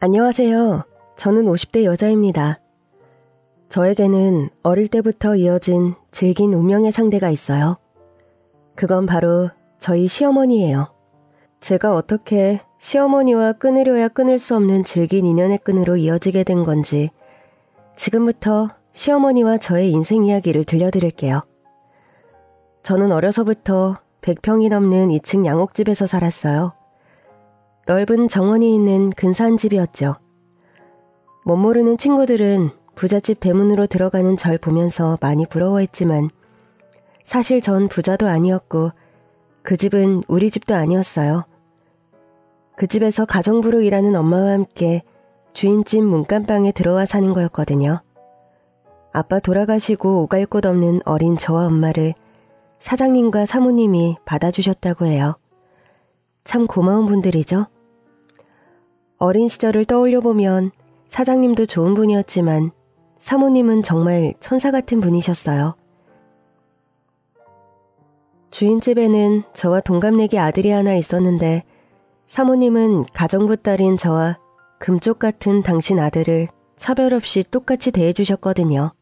안녕하세요. 저는 50대 여자입니다. 저에게는 어릴 때부터 이어진 질긴 운명의 상대가 있어요. 그건 바로 저희 시어머니예요. 제가 어떻게 시어머니와 끊으려야 끊을 수 없는 질긴 인연의 끈으로 이어지게 된 건지 지금부터 시어머니와 저의 인생 이야기를 들려드릴게요. 저는 어려서부터 100평이 넘는 2층 양옥집에서 살았어요. 넓은 정원이 있는 근사한 집이었죠. 못 모르는 친구들은 부잣집 대문으로 들어가는 절 보면서 많이 부러워했지만 사실 전 부자도 아니었고 그 집은 우리 집도 아니었어요. 그 집에서 가정부로 일하는 엄마와 함께 주인집 문간방에 들어와 사는 거였거든요. 아빠 돌아가시고 오갈 곳 없는 어린 저와 엄마를 사장님과 사모님이 받아주셨다고 해요. 참 고마운 분들이죠. 어린 시절을 떠올려보면 사장님도 좋은 분이었지만 사모님은 정말 천사 같은 분이셨어요. 주인집에는 저와 동갑내기 아들이 하나 있었는데 사모님은 가정부 딸인 저와 금쪽 같은 당신 아들을 차별 없이 똑같이 대해주셨거든요.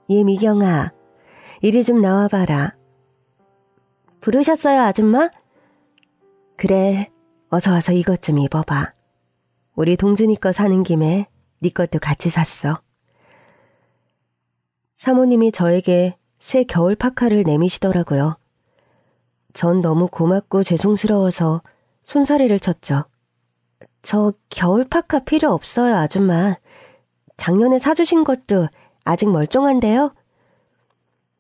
얘 미경아, 이리 좀 나와봐라. 부르셨어요, 아줌마? 그래, 어서 와서 이것 좀 입어봐. 우리 동준이 거 사는 김에 네 것도 같이 샀어. 사모님이 저에게 새 겨울 파카를 내미시더라고요. 전 너무 고맙고 죄송스러워서 손사래를 쳤죠. 저 겨울 파카 필요 없어요, 아줌마. 작년에 사주신 것도 아직 멀쩡한데요?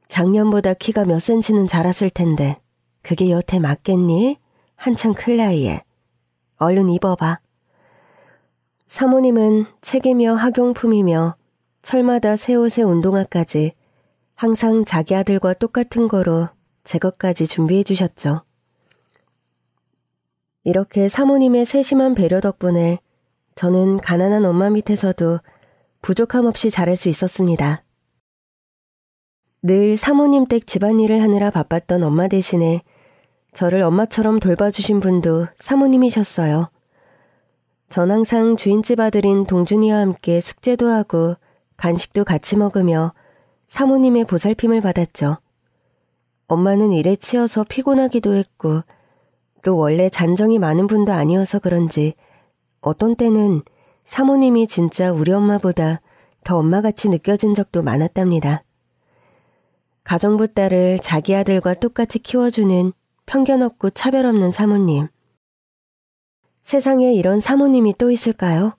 작년보다 키가 몇 센치는 자랐을 텐데 그게 여태 맞겠니? 한창 클 나이에. 얼른 입어봐. 사모님은 책이며 학용품이며 철마다 새 옷에 운동화까지 항상 자기 아들과 똑같은 거로 제 것까지 준비해 주셨죠. 이렇게 사모님의 세심한 배려 덕분에 저는 가난한 엄마 밑에서도 부족함 없이 자랄 수 있었습니다. 늘 사모님 댁 집안일을 하느라 바빴던 엄마 대신에 저를 엄마처럼 돌봐주신 분도 사모님이셨어요. 전 항상 주인집 아들인 동준이와 함께 숙제도 하고 간식도 같이 먹으며 사모님의 보살핌을 받았죠. 엄마는 일에 치여서 피곤하기도 했고 또 원래 잔정이 많은 분도 아니어서 그런지 어떤 때는 사모님이 진짜 우리 엄마보다 더 엄마같이 느껴진 적도 많았답니다. 가정부 딸을 자기 아들과 똑같이 키워주는 편견 없고 차별 없는 사모님. 세상에 이런 사모님이 또 있을까요?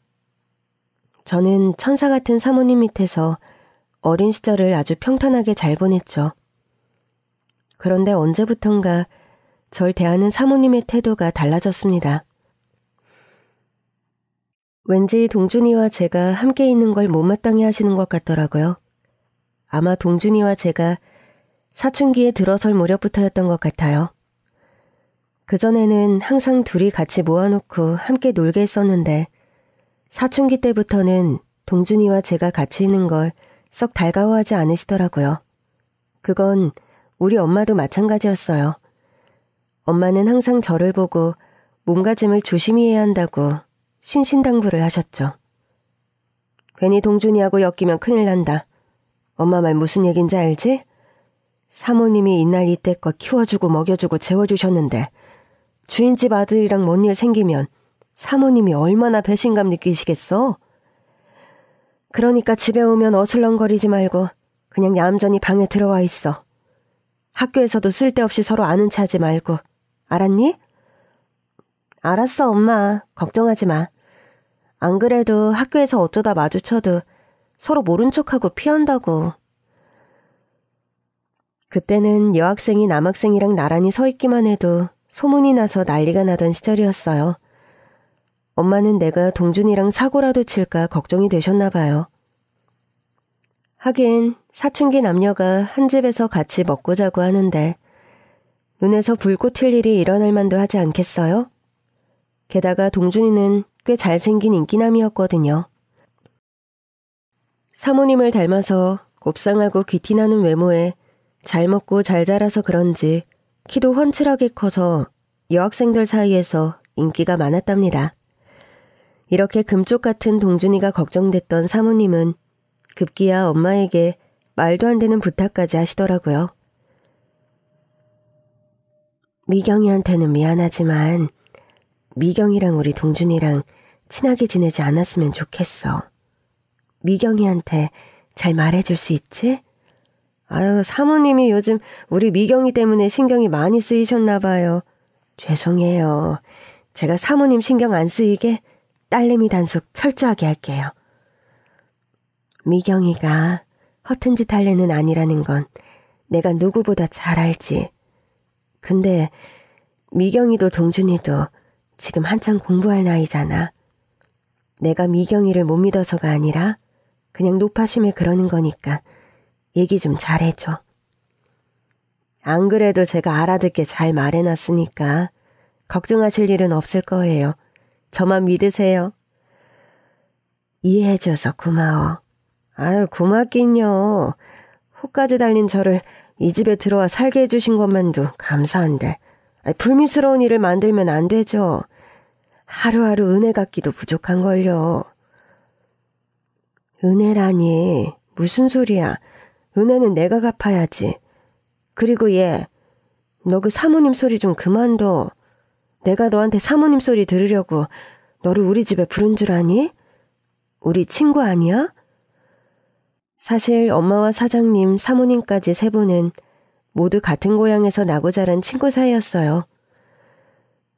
저는 천사 같은 사모님 밑에서 어린 시절을 아주 평탄하게 잘 보냈죠. 그런데 언제부턴가 절 대하는 사모님의 태도가 달라졌습니다. 왠지 동준이와 제가 함께 있는 걸 못마땅해 하시는 것 같더라고요. 아마 동준이와 제가 사춘기에 들어설 무렵부터였던 것 같아요. 그전에는 항상 둘이 같이 모아놓고 함께 놀게 했었는데 사춘기 때부터는 동준이와 제가 같이 있는 걸 썩 달가워하지 않으시더라고요. 그건 우리 엄마도 마찬가지였어요. 엄마는 항상 저를 보고 몸가짐을 조심히 해야 한다고 신신당부를 하셨죠. 괜히 동준이하고 엮이면 큰일 난다. 엄마 말 무슨 얘긴지 알지? 사모님이 이날 이때껏 키워주고 먹여주고 재워주셨는데 주인집 아들이랑 뭔 일 생기면 사모님이 얼마나 배신감 느끼시겠어? 그러니까 집에 오면 어슬렁거리지 말고 그냥 얌전히 방에 들어와 있어. 학교에서도 쓸데없이 서로 아는 체 하지 말고. 알았니? 알았어, 엄마. 걱정하지 마. 안 그래도 학교에서 어쩌다 마주쳐도 서로 모른 척하고 피한다고. 그때는 여학생이 남학생이랑 나란히 서 있기만 해도 소문이 나서 난리가 나던 시절이었어요. 엄마는 내가 동준이랑 사고라도 칠까 걱정이 되셨나 봐요. 하긴 사춘기 남녀가 한 집에서 같이 먹고 자고 하는데 눈에서 불꽃 튈 일이 일어날 만도 하지 않겠어요? 게다가 동준이는 꽤 잘생긴 인기남이었거든요. 사모님을 닮아서 곱상하고 귀티나는 외모에 잘 먹고 잘 자라서 그런지 키도 훤칠하게 커서 여학생들 사이에서 인기가 많았답니다. 이렇게 금쪽 같은 동준이가 걱정됐던 사모님은 급기야 엄마에게 말도 안 되는 부탁까지 하시더라고요. 미경이한테는 미안하지만 미경이랑 우리 동준이랑 친하게 지내지 않았으면 좋겠어. 미경이한테 잘 말해줄 수 있지? 아유, 사모님이 요즘 우리 미경이 때문에 신경이 많이 쓰이셨나 봐요. 죄송해요. 제가 사모님 신경 안 쓰이게 딸내미 단속 철저하게 할게요. 미경이가 허튼 짓 할 애는 아니라는 건 내가 누구보다 잘 알지. 근데 미경이도 동준이도 지금 한창 공부할 나이잖아. 내가 미경이를 못 믿어서가 아니라 그냥 노파심에 그러는 거니까 얘기 좀 잘해줘. 안 그래도 제가 알아듣게 잘 말해놨으니까 걱정하실 일은 없을 거예요. 저만 믿으세요. 이해해줘서 고마워. 아유, 고맙긴요. 호까지 달린 저를 이 집에 들어와 살게 해주신 것만도 감사한데 불미스러운 일을 만들면 안 되죠. 하루하루 은혜 갚기도 부족한걸요. 은혜라니 무슨 소리야. 은혜는 내가 갚아야지. 그리고 얘, 너 그 사모님 소리 좀 그만둬. 내가 너한테 사모님 소리 들으려고 너를 우리 집에 부른 줄 아니? 우리 친구 아니야? 사실 엄마와 사장님, 사모님까지 세 분은 모두 같은 고향에서 나고 자란 친구 사이였어요.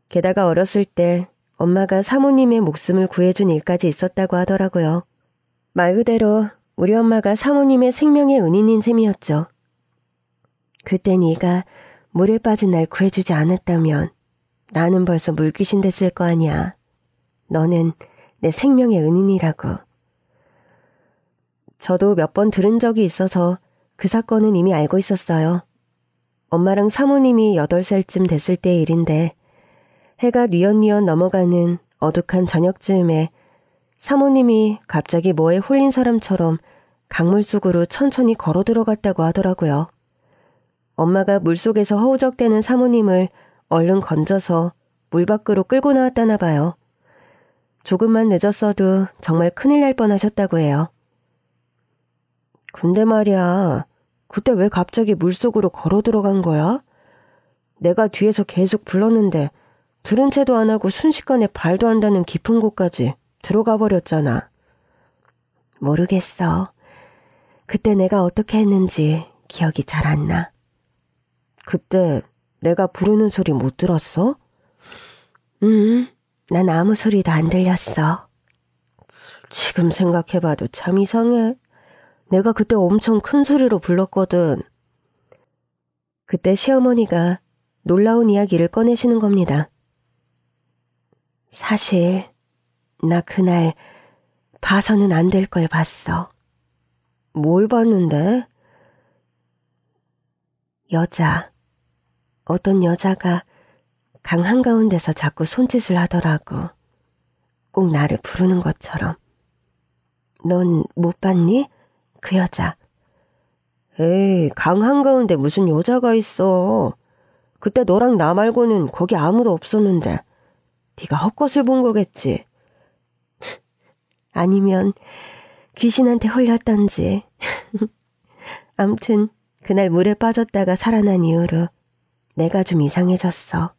게다가 어렸을 때 엄마가 사모님의 목숨을 구해준 일까지 있었다고 하더라고요. 말 그대로 우리 엄마가 사모님의 생명의 은인인 셈이었죠. 그때 네가 물에 빠진 날 구해주지 않았다면 나는 벌써 물귀신 됐을 거 아니야. 너는 내 생명의 은인이라고. 저도 몇 번 들은 적이 있어서 그 사건은 이미 알고 있었어요. 엄마랑 사모님이 8살쯤 됐을 때의 일인데 해가 뉘엿뉘엿 넘어가는 어둑한 저녁쯤에 사모님이 갑자기 뭐에 홀린 사람처럼 강물 속으로 천천히 걸어 들어갔다고 하더라고요. 엄마가 물속에서 허우적대는 사모님을 얼른 건져서 물 밖으로 끌고 나왔다나 봐요. 조금만 늦었어도 정말 큰일 날 뻔하셨다고 해요. 근데 말이야, 그때 왜 갑자기 물속으로 걸어 들어간 거야? 내가 뒤에서 계속 불렀는데 들은 채도 안 하고 순식간에 발도 안 닿는 깊은 곳까지 들어가 버렸잖아. 모르겠어. 그때 내가 어떻게 했는지 기억이 잘 안 나. 그때 내가 부르는 소리 못 들었어? 난 아무 소리도 안 들렸어. 지금 생각해봐도 참 이상해. 내가 그때 엄청 큰 소리로 불렀거든. 그때 시어머니가 놀라운 이야기를 꺼내시는 겁니다. 사실 나 그날 봐서는 안 될 걸 봤어. 뭘 봤는데? 여자. 어떤 여자가 강 한가운데서 자꾸 손짓을 하더라고. 꼭 나를 부르는 것처럼. 넌 못 봤니? 그 여자. 에이, 강 한가운데 무슨 여자가 있어. 그때 너랑 나 말고는 거기 아무도 없었는데 네가 헛것을 본 거겠지. 아니면 귀신한테 홀렸던지. 암튼 그날 물에 빠졌다가 살아난 이후로 내가 좀 이상해졌어.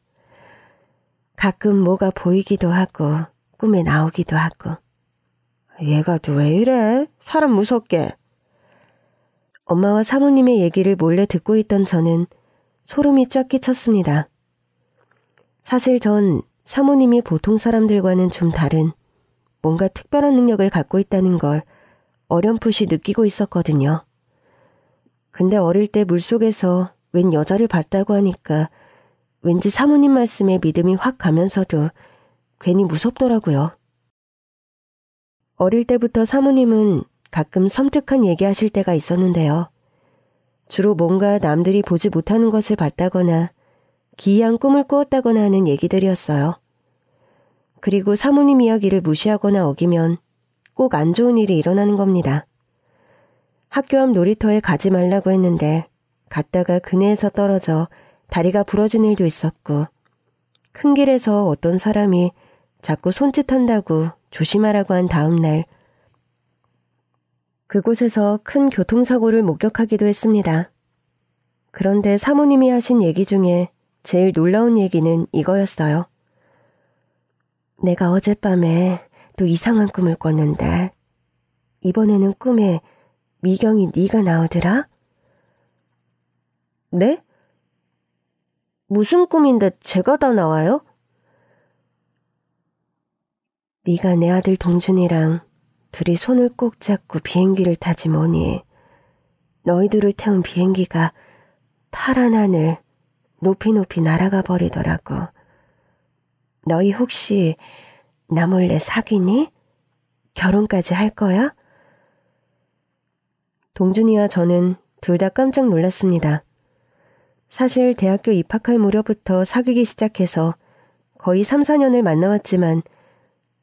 가끔 뭐가 보이기도 하고 꿈에 나오기도 하고. 얘가 또 왜 이래? 사람 무섭게. 엄마와 사모님의 얘기를 몰래 듣고 있던 저는 소름이 쫙 끼쳤습니다. 사실 전 사모님이 보통 사람들과는 좀 다른 뭔가 특별한 능력을 갖고 있다는 걸 어렴풋이 느끼고 있었거든요. 근데 어릴 때 물속에서 웬 여자를 봤다고 하니까 왠지 사모님 말씀에 믿음이 확 가면서도 괜히 무섭더라고요. 어릴 때부터 사모님은 가끔 섬뜩한 얘기하실 때가 있었는데요. 주로 뭔가 남들이 보지 못하는 것을 봤다거나 기이한 꿈을 꾸었다거나 하는 얘기들이었어요. 그리고 사모님 이야기를 무시하거나 어기면 꼭 안 좋은 일이 일어나는 겁니다. 학교 앞 놀이터에 가지 말라고 했는데 갔다가 그네에서 떨어져 다리가 부러진 일도 있었고, 큰 길에서 어떤 사람이 자꾸 손짓한다고 조심하라고 한 다음 날 그곳에서 큰 교통사고를 목격하기도 했습니다. 그런데 사모님이 하신 얘기 중에 제일 놀라운 얘기는 이거였어요. 내가 어젯밤에 또 이상한 꿈을 꿨는데 이번에는 꿈에 미경이 네가 나오더라? 네? 무슨 꿈인데 제가 다 나와요? 네가 내 아들 동준이랑 둘이 손을 꼭 잡고 비행기를 타지 뭐니. 너희들을 태운 비행기가 파란 하늘 높이 높이 날아가 버리더라고. 너희 혹시 나 몰래 사귀니? 결혼까지 할 거야? 동준이와 저는 둘 다 깜짝 놀랐습니다. 사실 대학교 입학할 무렵부터 사귀기 시작해서 거의 3, 4년을 만나왔지만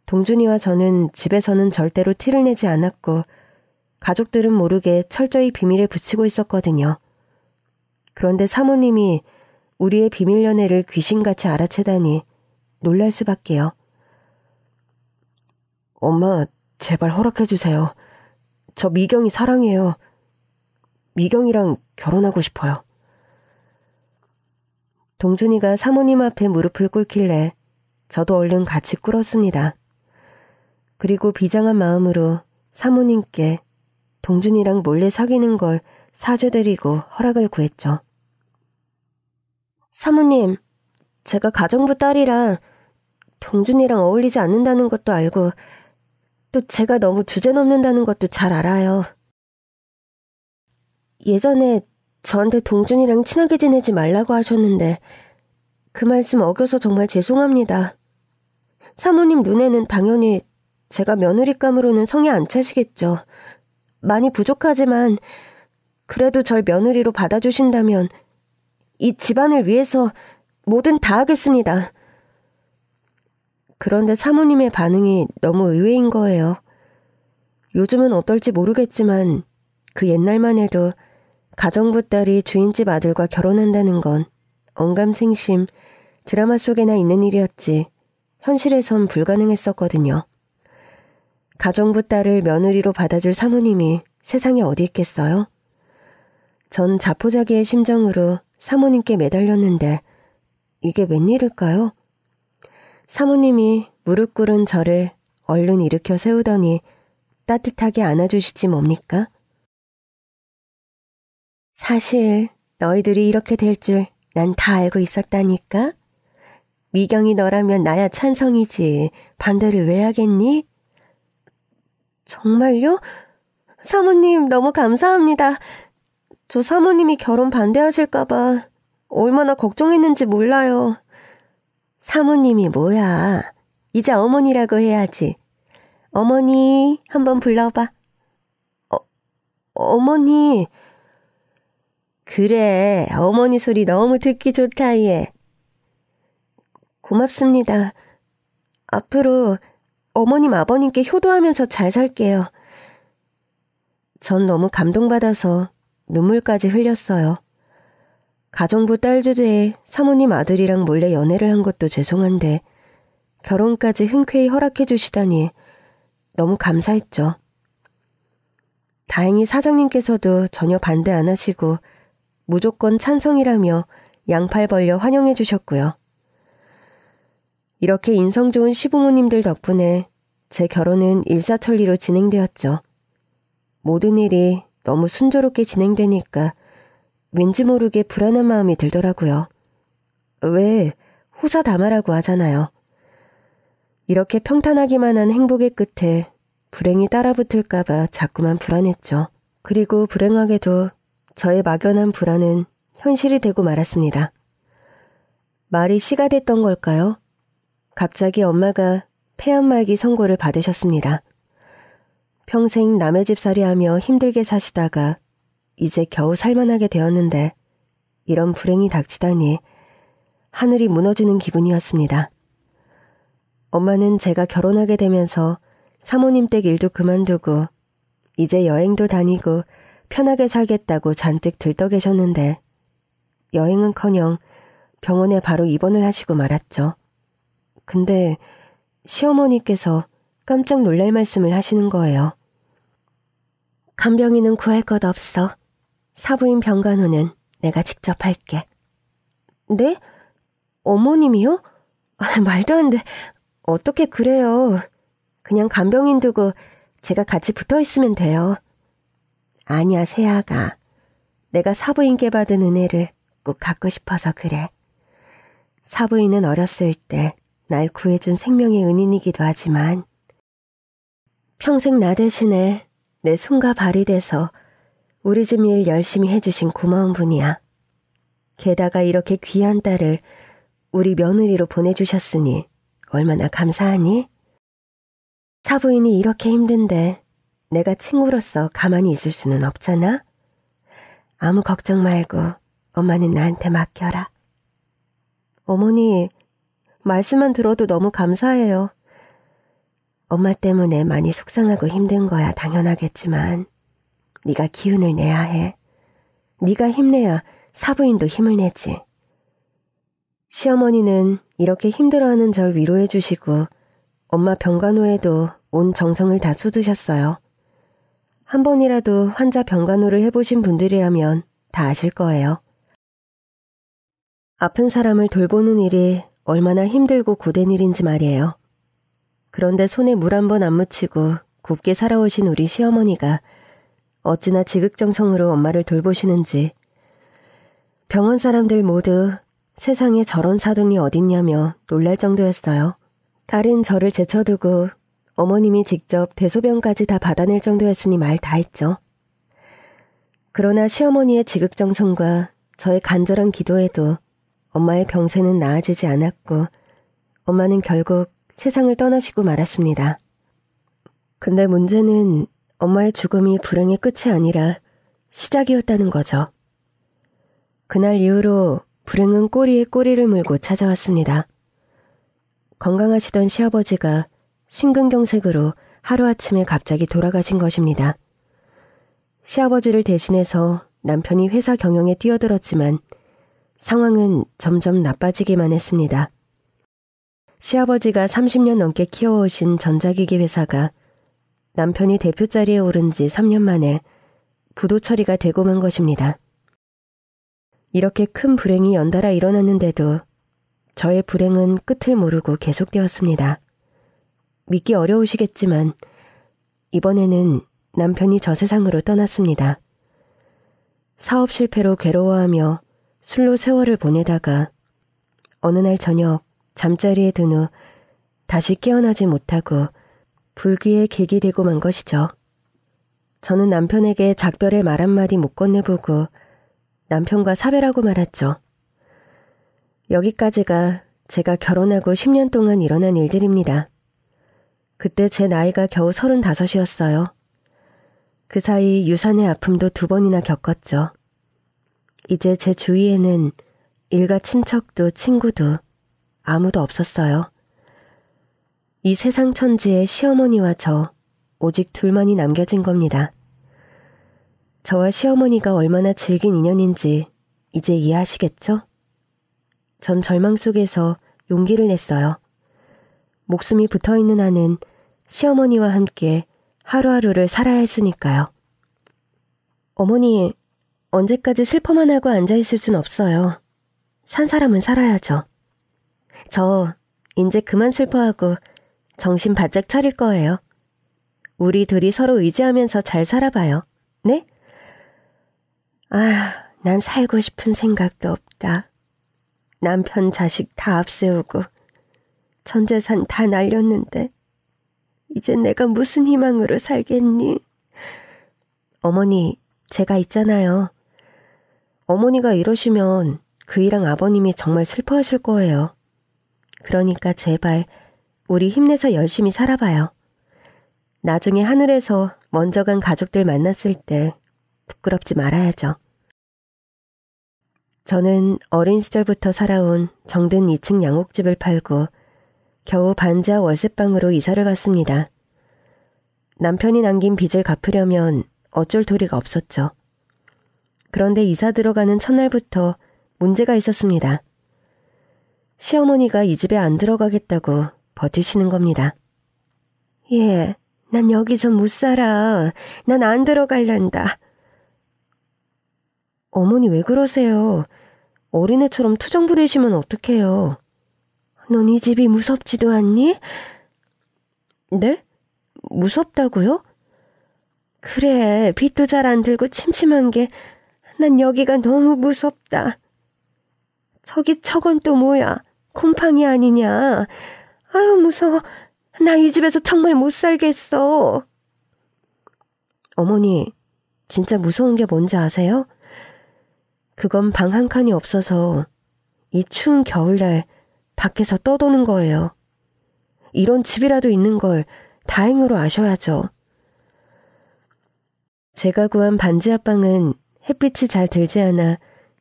동준이와 저는 집에서는 절대로 티를 내지 않았고 가족들은 모르게 철저히 비밀에 붙이고 있었거든요. 그런데 사모님이 우리의 비밀 연애를 귀신같이 알아채다니 놀랄 수밖에요. 엄마, 제발 허락해주세요. 저 미경이 사랑해요. 미경이랑 결혼하고 싶어요. 동준이가 사모님 앞에 무릎을 꿇길래 저도 얼른 같이 꿇었습니다. 그리고 비장한 마음으로 사모님께 동준이랑 몰래 사귀는 걸 사죄드리고 허락을 구했죠. 사모님, 제가 가정부 딸이라 동준이랑 어울리지 않는다는 것도 알고 또 제가 너무 주제넘는다는 것도 잘 알아요. 예전에 저한테 동준이랑 친하게 지내지 말라고 하셨는데 그 말씀 어겨서 정말 죄송합니다. 사모님 눈에는 당연히 제가 며느리감으로는 성에 안 차시겠죠. 많이 부족하지만 그래도 절 며느리로 받아주신다면 이 집안을 위해서 뭐든 다 하겠습니다. 그런데 사모님의 반응이 너무 의외인 거예요. 요즘은 어떨지 모르겠지만 그 옛날만 해도 가정부 딸이 주인집 아들과 결혼한다는 건 언감생심, 드라마 속에나 있는 일이었지 현실에선 불가능했었거든요. 가정부 딸을 며느리로 받아줄 사모님이 세상에 어디 있겠어요? 전 자포자기의 심정으로 사모님께 매달렸는데 이게 웬일일까요? 사모님이 무릎 꿇은 저를 얼른 일으켜 세우더니 따뜻하게 안아주시지 뭡니까? 사실 너희들이 이렇게 될 줄 난 다 알고 있었다니까? 미경이 너라면 나야 찬성이지. 반대를 왜 하겠니? 정말요? 사모님 너무 감사합니다. 저 사모님이 결혼 반대하실까봐 얼마나 걱정했는지 몰라요. 사모님이 뭐야. 이제 어머니라고 해야지. 어머니 한번 불러봐. 어머니. 그래, 어머니 소리 너무 듣기 좋다 얘. 고맙습니다. 앞으로 어머님 아버님께 효도하면서 잘 살게요. 전 너무 감동받아서 눈물까지 흘렸어요. 가정부 딸 주제에 사모님 아들이랑 몰래 연애를 한 것도 죄송한데 결혼까지 흔쾌히 허락해 주시다니 너무 감사했죠. 다행히 사장님께서도 전혀 반대 안 하시고 무조건 찬성이라며 양팔 벌려 환영해 주셨고요. 이렇게 인성 좋은 시부모님들 덕분에 제 결혼은 일사천리로 진행되었죠. 모든 일이 너무 순조롭게 진행되니까 왠지 모르게 불안한 마음이 들더라고요. 왜 호사다마라고 하잖아요. 이렇게 평탄하기만 한 행복의 끝에 불행이 따라붙을까봐 자꾸만 불안했죠. 그리고 불행하게도 저의 막연한 불안은 현실이 되고 말았습니다. 말이 씨가 됐던 걸까요? 갑자기 엄마가 폐암말기 선고를 받으셨습니다. 평생 남의 집살이하며 힘들게 사시다가 이제 겨우 살만하게 되었는데 이런 불행이 닥치다니 하늘이 무너지는 기분이었습니다. 엄마는 제가 결혼하게 되면서 사모님 댁 일도 그만두고 이제 여행도 다니고 편하게 살겠다고 잔뜩 들떠 계셨는데 여행은커녕 병원에 바로 입원을 하시고 말았죠. 근데 시어머니께서 깜짝 놀랄 말씀을 하시는 거예요. 간병인은 구할 것 없어. 사부인 병간호는 내가 직접 할게. 네? 어머님이요? 말도 안 돼. 어떻게 그래요. 그냥 간병인 두고 제가 같이 붙어 있으면 돼요. 아니야, 세아가. 내가 사부인께 받은 은혜를 꼭 갖고 싶어서 그래. 사부인은 어렸을 때 날 구해준 생명의 은인이기도 하지만 평생 나 대신에 내 손과 발이 돼서 우리 집 일 열심히 해주신 고마운 분이야. 게다가 이렇게 귀한 딸을 우리 며느리로 보내주셨으니 얼마나 감사하니? 사부인이 이렇게 힘든데 내가 친구로서 가만히 있을 수는 없잖아? 아무 걱정 말고 엄마는 나한테 맡겨라. 어머니, 말씀만 들어도 너무 감사해요. 엄마 때문에 많이 속상하고 힘든 거야 당연하겠지만 네가 기운을 내야 해. 네가 힘내야 사부인도 힘을 내지. 시어머니는 이렇게 힘들어하는 절 위로해 주시고 엄마 병간호에도 온 정성을 다 쏟으셨어요. 한 번이라도 환자 병간호를 해보신 분들이라면 다 아실 거예요. 아픈 사람을 돌보는 일이 얼마나 힘들고 고된 일인지 말이에요. 그런데 손에 물 한 번 안 묻히고 곱게 살아오신 우리 시어머니가 어찌나 지극정성으로 엄마를 돌보시는지 병원 사람들 모두 세상에 저런 사돈이 어딨냐며 놀랄 정도였어요. 딸인 저를 제쳐두고 어머님이 직접 대소변까지 다 받아낼 정도였으니 말 다 했죠. 그러나 시어머니의 지극정성과 저의 간절한 기도에도 엄마의 병세는 나아지지 않았고 엄마는 결국 세상을 떠나시고 말았습니다. 근데 문제는 엄마의 죽음이 불행의 끝이 아니라 시작이었다는 거죠. 그날 이후로 불행은 꼬리에 꼬리를 물고 찾아왔습니다. 건강하시던 시아버지가 심근경색으로 하루아침에 갑자기 돌아가신 것입니다. 시아버지를 대신해서 남편이 회사 경영에 뛰어들었지만 상황은 점점 나빠지기만 했습니다. 시아버지가 30년 넘게 키워오신 전자기기 회사가 남편이 대표 자리에 오른 지 3년 만에 부도 처리가 되고 만 것입니다. 이렇게 큰 불행이 연달아 일어났는데도 저의 불행은 끝을 모르고 계속되었습니다. 믿기 어려우시겠지만 이번에는 남편이 저 세상으로 떠났습니다. 사업 실패로 괴로워하며 술로 세월을 보내다가 어느 날 저녁 잠자리에 든 후 다시 깨어나지 못하고 불귀의 객이 되고 만 것이죠. 저는 남편에게 작별의 말 한마디 못 건네보고 남편과 사별하고 말았죠. 여기까지가 제가 결혼하고 10년 동안 일어난 일들입니다. 그때 제 나이가 겨우 35이었어요. 그 사이 유산의 아픔도 2번이나 겪었죠. 이제 제 주위에는 일가 친척도 친구도 아무도 없었어요. 이 세상 천지에 시어머니와 저 오직 둘만이 남겨진 겁니다. 저와 시어머니가 얼마나 질긴 인연인지 이제 이해하시겠죠? 전 절망 속에서 용기를 냈어요. 목숨이 붙어있는 한은 시어머니와 함께 하루하루를 살아야 했으니까요. 어머니, 언제까지 슬퍼만 하고 앉아있을 순 없어요. 산 사람은 살아야죠. 저 이제 그만 슬퍼하고 정신 바짝 차릴 거예요. 우리 둘이 서로 의지하면서 잘 살아봐요. 네? 난 살고 싶은 생각도 없다. 남편 자식 다 앞세우고 전 재산 다 날렸는데 이제 내가 무슨 희망으로 살겠니? 어머니, 제가 있잖아요. 어머니가 이러시면 그이랑 아버님이 정말 슬퍼하실 거예요. 그러니까 제발 우리 힘내서 열심히 살아봐요. 나중에 하늘에서 먼저 간 가족들 만났을 때 부끄럽지 말아야죠. 저는 어린 시절부터 살아온 정든 2층 양옥집을 팔고 겨우 반지하 월세방으로 이사를 갔습니다. 남편이 남긴 빚을 갚으려면 어쩔 도리가 없었죠. 그런데 이사 들어가는 첫날부터 문제가 있었습니다. 시어머니가 이 집에 안 들어가겠다고 버티시는 겁니다. 예, 난 여기서 못 살아. 난 안 들어갈란다. 어머니 왜 그러세요? 어린애처럼 투정 부리시면 어떡해요? 넌 이 집이 무섭지도 않니? 네? 무섭다고요? 그래, 빛도 잘 안 들고 침침한 게 난 여기가 너무 무섭다. 저건 또 뭐야? 곰팡이 아니냐? 아유, 무서워. 나 이 집에서 정말 못 살겠어. 어머니, 진짜 무서운 게 뭔지 아세요? 그건 방 한 칸이 없어서 이 추운 겨울날 밖에서 떠도는 거예요. 이런 집이라도 있는 걸 다행으로 아셔야죠. 제가 구한 반지 앞방은 햇빛이 잘 들지 않아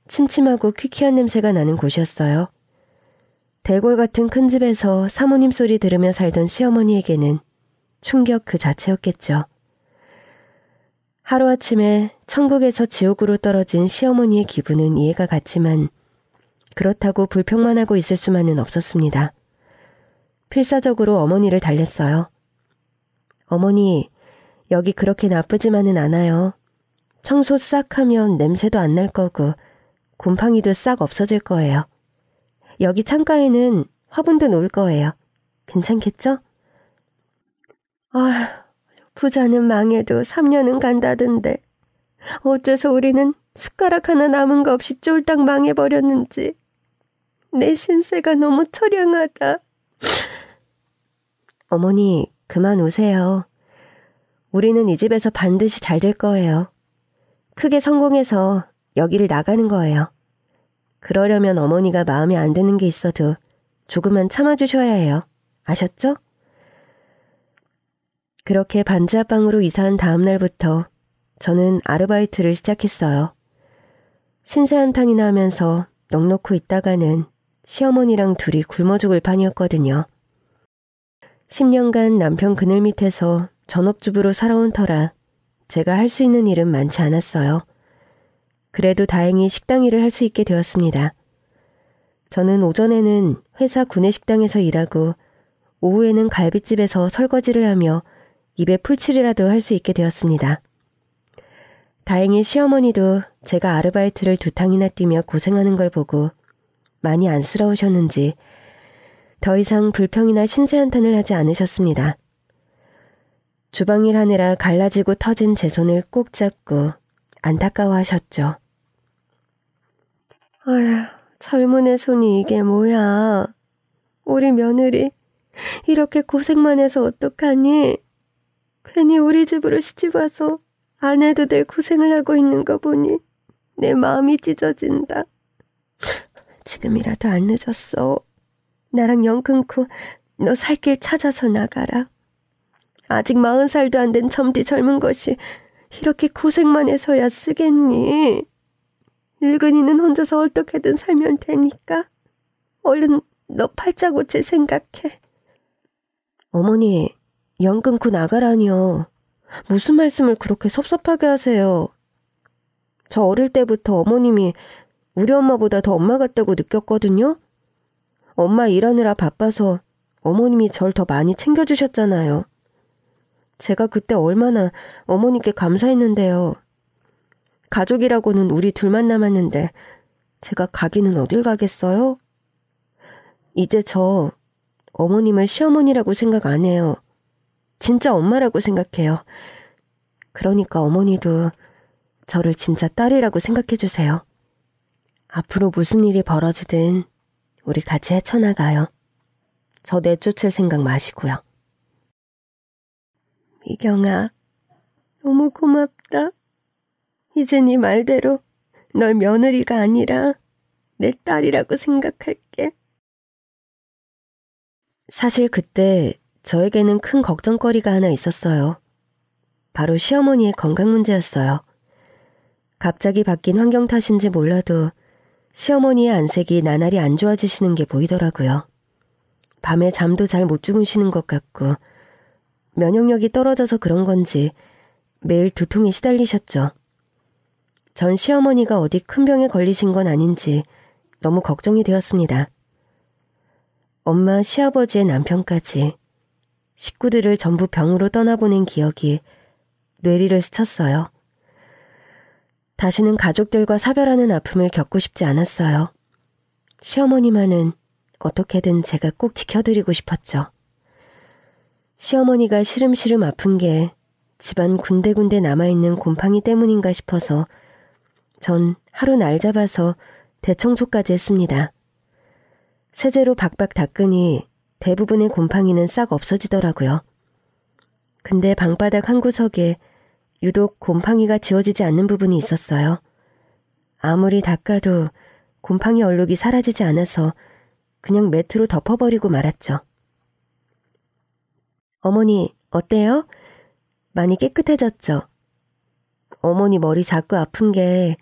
침침하고 퀴퀴한 냄새가 나는 곳이었어요. 대골 같은 큰 집에서 사모님 소리 들으며 살던 시어머니에게는 충격 그 자체였겠죠. 하루아침에 천국에서 지옥으로 떨어진 시어머니의 기분은 이해가 갔지만 그렇다고 불평만 하고 있을 수만은 없었습니다. 필사적으로 어머니를 달랬어요. 어머니, 여기 그렇게 나쁘지만은 않아요. 청소 싹 하면 냄새도 안 날 거고 곰팡이도 싹 없어질 거예요. 여기 창가에는 화분도 놓을 거예요. 괜찮겠죠? 아휴, 부자는 망해도 3년은 간다던데 어째서 우리는 숟가락 하나 남은 거 없이 쫄딱 망해버렸는지. 내 신세가 너무 처량하다. 어머니, 그만 우세요. 우리는 이 집에서 반드시 잘 될 거예요. 크게 성공해서 여기를 나가는 거예요. 그러려면 어머니가 마음에 안 드는 게 있어도 조금만 참아주셔야 해요. 아셨죠? 그렇게 반지 앞방으로 이사한 다음 날부터 저는 아르바이트를 시작했어요. 신세 한탄이나 하면서 넋놓고 있다가는 시어머니랑 둘이 굶어 죽을 판이었거든요. 10년간 남편 그늘 밑에서 전업주부로 살아온 터라 제가 할 수 있는 일은 많지 않았어요. 그래도 다행히 식당 일을 할 수 있게 되었습니다. 저는 오전에는 회사 구내식당에서 일하고 오후에는 갈비집에서 설거지를 하며 입에 풀칠이라도 할 수 있게 되었습니다. 다행히 시어머니도 제가 아르바이트를 2탕이나 뛰며 고생하는 걸 보고 많이 안쓰러우셨는지 더 이상 불평이나 신세 한탄을 하지 않으셨습니다. 주방일 하느라 갈라지고 터진 제 손을 꼭 잡고 안타까워하셨죠. 아휴, 젊은 애 손이 이게 뭐야. 우리 며느리 이렇게 고생만 해서 어떡하니? 괜히 우리 집으로 시집와서 안 해도 될 고생을 하고 있는 거 보니 내 마음이 찢어진다. 지금이라도 안 늦었어. 나랑 연 끊고 너 살 길 찾아서 나가라. 아직 40살도 안 된 젊디 젊은 것이 이렇게 고생만 해서야 쓰겠니? 늙은이는 혼자서 어떻게든 살면 되니까 얼른 너 팔자 고칠 생각해. 어머니, 연 끊고 나가라니요. 무슨 말씀을 그렇게 섭섭하게 하세요. 저 어릴 때부터 어머님이 우리 엄마보다 더 엄마 같다고 느꼈거든요. 엄마 일하느라 바빠서 어머님이 절 더 많이 챙겨주셨잖아요. 제가 그때 얼마나 어머니께 감사했는데요. 가족이라고는 우리 둘만 남았는데 제가 가기는 어딜 가겠어요? 이제 저 어머님을 시어머니라고 생각 안 해요. 진짜 엄마라고 생각해요. 그러니까 어머니도 저를 진짜 딸이라고 생각해 주세요. 앞으로 무슨 일이 벌어지든 우리 같이 헤쳐나가요. 저 내쫓을 생각 마시고요. 미경아, 너무 고맙다. 이제 네 말대로 널 며느리가 아니라 내 딸이라고 생각할게. 사실 그때 저에게는 큰 걱정거리가 하나 있었어요. 바로 시어머니의 건강 문제였어요. 갑자기 바뀐 환경 탓인지 몰라도 시어머니의 안색이 나날이 안 좋아지시는 게 보이더라고요. 밤에 잠도 잘 못 주무시는 것 같고 면역력이 떨어져서 그런 건지 매일 두통에 시달리셨죠. 전 시어머니가 어디 큰 병에 걸리신 건 아닌지 너무 걱정이 되었습니다. 엄마, 시아버지의 남편까지 식구들을 전부 병으로 떠나보낸 기억이 뇌리를 스쳤어요. 다시는 가족들과 사별하는 아픔을 겪고 싶지 않았어요. 시어머니만은 어떻게든 제가 꼭 지켜드리고 싶었죠. 시어머니가 시름시름 아픈 게 집안 군데군데 남아있는 곰팡이 때문인가 싶어서 전 하루 날 잡아서 대청소까지 했습니다. 세제로 박박 닦으니 대부분의 곰팡이는 싹 없어지더라고요. 근데 방바닥 한 구석에 유독 곰팡이가 지워지지 않는 부분이 있었어요. 아무리 닦아도 곰팡이 얼룩이 사라지지 않아서 그냥 매트로 덮어버리고 말았죠. 어머니, 어때요? 많이 깨끗해졌죠? 어머니 머리 자꾸 아픈 게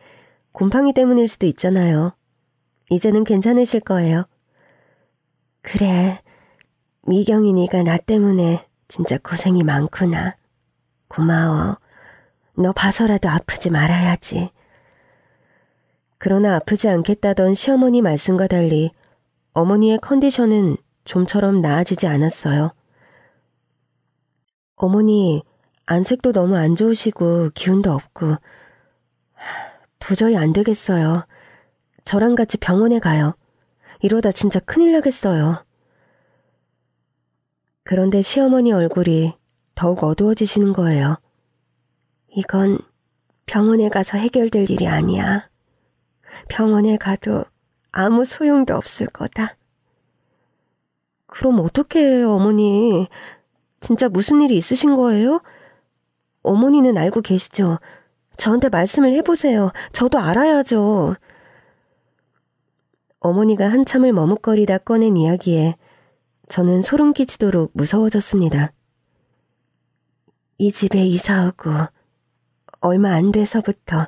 곰팡이 때문일 수도 있잖아요. 이제는 괜찮으실 거예요. 그래, 미경이니가 나 때문에 진짜 고생이 많구나. 고마워. 너 봐서라도 아프지 말아야지. 그러나 아프지 않겠다던 시어머니 말씀과 달리 어머니의 컨디션은 좀처럼 나아지지 않았어요. 어머니, 안색도 너무 안 좋으시고 기운도 없고 도저히 안 되겠어요. 저랑 같이 병원에 가요. 이러다 진짜 큰일 나겠어요. 그런데 시어머니 얼굴이 더욱 어두워지시는 거예요. 이건 병원에 가서 해결될 일이 아니야. 병원에 가도 아무 소용도 없을 거다. 그럼 어떻게 해요, 어머니? 진짜 무슨 일이 있으신 거예요? 어머니는 알고 계시죠? 저한테 말씀을 해보세요. 저도 알아야죠. 어머니가 한참을 머뭇거리다 꺼낸 이야기에 저는 소름 끼치도록 무서워졌습니다. 이 집에 이사 오고 얼마 안 돼서부터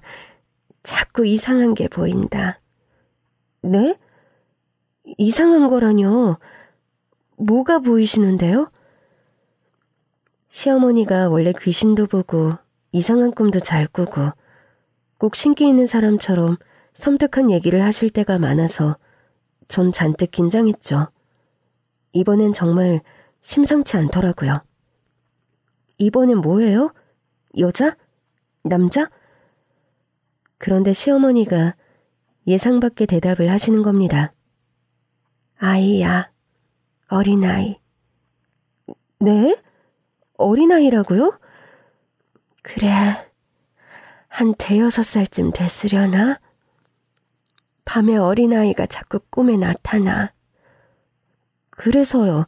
자꾸 이상한 게 보인다. 네? 이상한 거라뇨? 뭐가 보이시는데요? 시어머니가 원래 귀신도 보고 이상한 꿈도 잘 꾸고 꼭 신기 있는 사람처럼 섬뜩한 얘기를 하실 때가 많아서 전 잔뜩 긴장했죠. 이번엔 정말 심상치 않더라고요. 이번엔 뭐예요? 여자? 남자? 그런데 시어머니가 예상 밖의 대답을 하시는 겁니다. 아이야. 어린아이. 네? 어린아이라고요? 그래. 한 5-6살쯤 됐으려나? 밤에 어린아이가 자꾸 꿈에 나타나. 그래서요.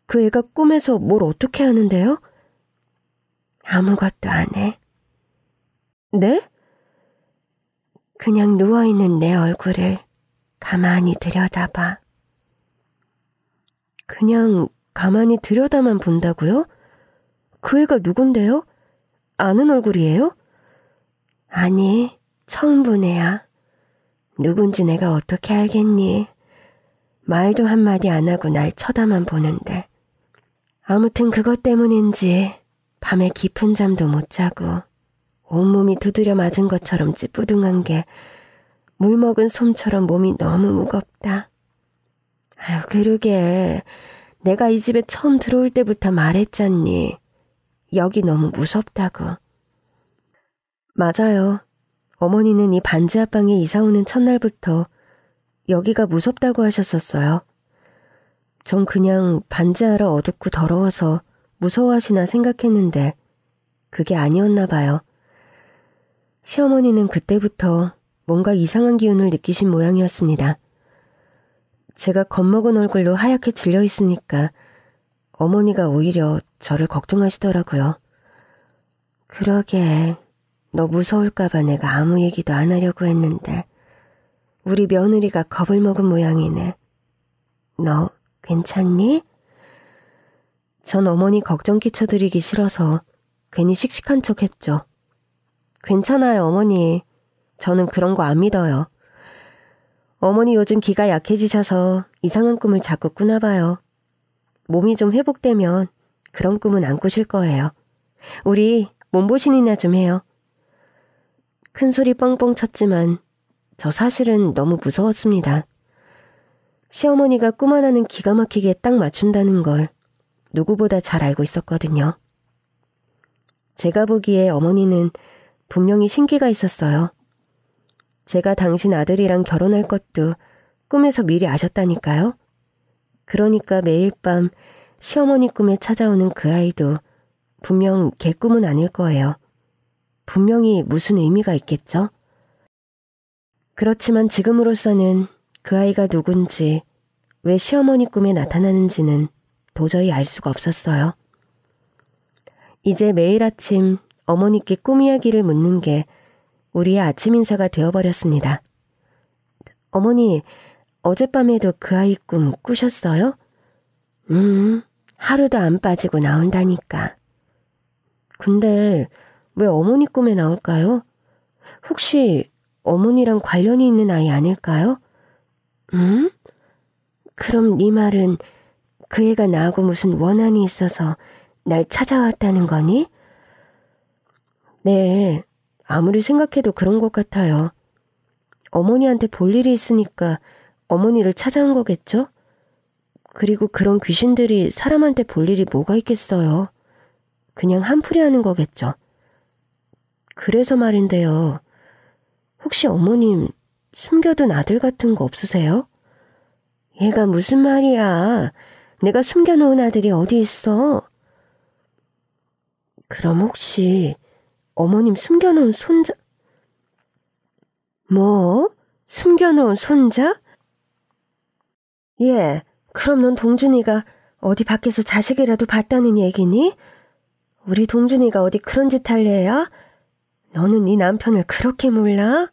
그 애가 꿈에서 뭘 어떻게 하는데요? 아무것도 안 해. 네? 그냥 누워있는 내 얼굴을 가만히 들여다봐. 그냥 가만히 들여다만 본다고요? 그 애가 누군데요? 아는 얼굴이에요? 아니, 처음 본 애야. 누군지 내가 어떻게 알겠니? 말도 한마디 안 하고 날 쳐다만 보는데. 아무튼 그것 때문인지 밤에 깊은 잠도 못 자고 온몸이 두드려 맞은 것처럼 찌뿌둥한 게 물 먹은 솜처럼 몸이 너무 무겁다. 아유, 그러게. 내가 이 집에 처음 들어올 때부터 말했잖니. 여기 너무 무섭다고. 맞아요. 어머니는 이 반지 앞방에 이사 오는 첫날부터 여기가 무섭다고 하셨었어요. 전 그냥 반지하러 어둡고 더러워서 무서워하시나 생각했는데 그게 아니었나 봐요. 시어머니는 그때부터 뭔가 이상한 기운을 느끼신 모양이었습니다. 제가 겁먹은 얼굴로 하얗게 질려 있으니까 어머니가 오히려 저를 걱정하시더라고요. 그러게, 너 무서울까봐 내가 아무 얘기도 안 하려고 했는데 우리 며느리가 겁을 먹은 모양이네. 너 괜찮니? 전 어머니 걱정 끼쳐드리기 싫어서 괜히 씩씩한 척 했죠. 괜찮아요, 어머니. 저는 그런 거 안 믿어요. 어머니 요즘 기가 약해지셔서 이상한 꿈을 자꾸 꾸나 봐요. 몸이 좀 회복되면 그런 꿈은 안 꾸실 거예요. 우리 몸보신이나 좀 해요. 큰 소리 뻥뻥 쳤지만 저 사실은 너무 무서웠습니다. 시어머니가 꿈 하나는 기가 막히게 딱 맞춘다는 걸 누구보다 잘 알고 있었거든요. 제가 보기에 어머니는 분명히 신기가 있었어요. 제가 당신 아들이랑 결혼할 것도 꿈에서 미리 아셨다니까요. 그러니까 매일 밤 시어머니 꿈에 찾아오는 그 아이도 분명 걔 꿈은 아닐 거예요. 분명히 무슨 의미가 있겠죠? 그렇지만 지금으로서는 그 아이가 누군지, 왜 시어머니 꿈에 나타나는지는 도저히 알 수가 없었어요. 이제 매일 아침 어머니께 꿈 이야기를 묻는 게 우리의 아침 인사가 되어버렸습니다. 어머니, 어젯밤에도 그 아이 꿈 꾸셨어요? 하루도 안 빠지고 나온다니까. 근데 왜 어머니 꿈에 나올까요? 혹시 어머니랑 관련이 있는 아이 아닐까요? 그럼 네 말은 그 애가 나하고 무슨 원한이 있어서 날 찾아왔다는 거니? 네, 아무리 생각해도 그런 것 같아요. 어머니한테 볼 일이 있으니까 어머니를 찾아온 거겠죠? 그리고 그런 귀신들이 사람한테 볼 일이 뭐가 있겠어요. 그냥 한풀이 하는 거겠죠. 그래서 말인데요. 혹시 어머님 숨겨둔 아들 같은 거 없으세요? 얘가 무슨 말이야. 내가 숨겨놓은 아들이 어디 있어? 그럼 혹시 어머님 숨겨놓은 손자... 뭐? 숨겨놓은 손자? 예, 그럼 넌 동준이가 어디 밖에서 자식이라도 봤다는 얘기니? 우리 동준이가 어디 그런 짓 할 애야? 너는 네 남편을 그렇게 몰라?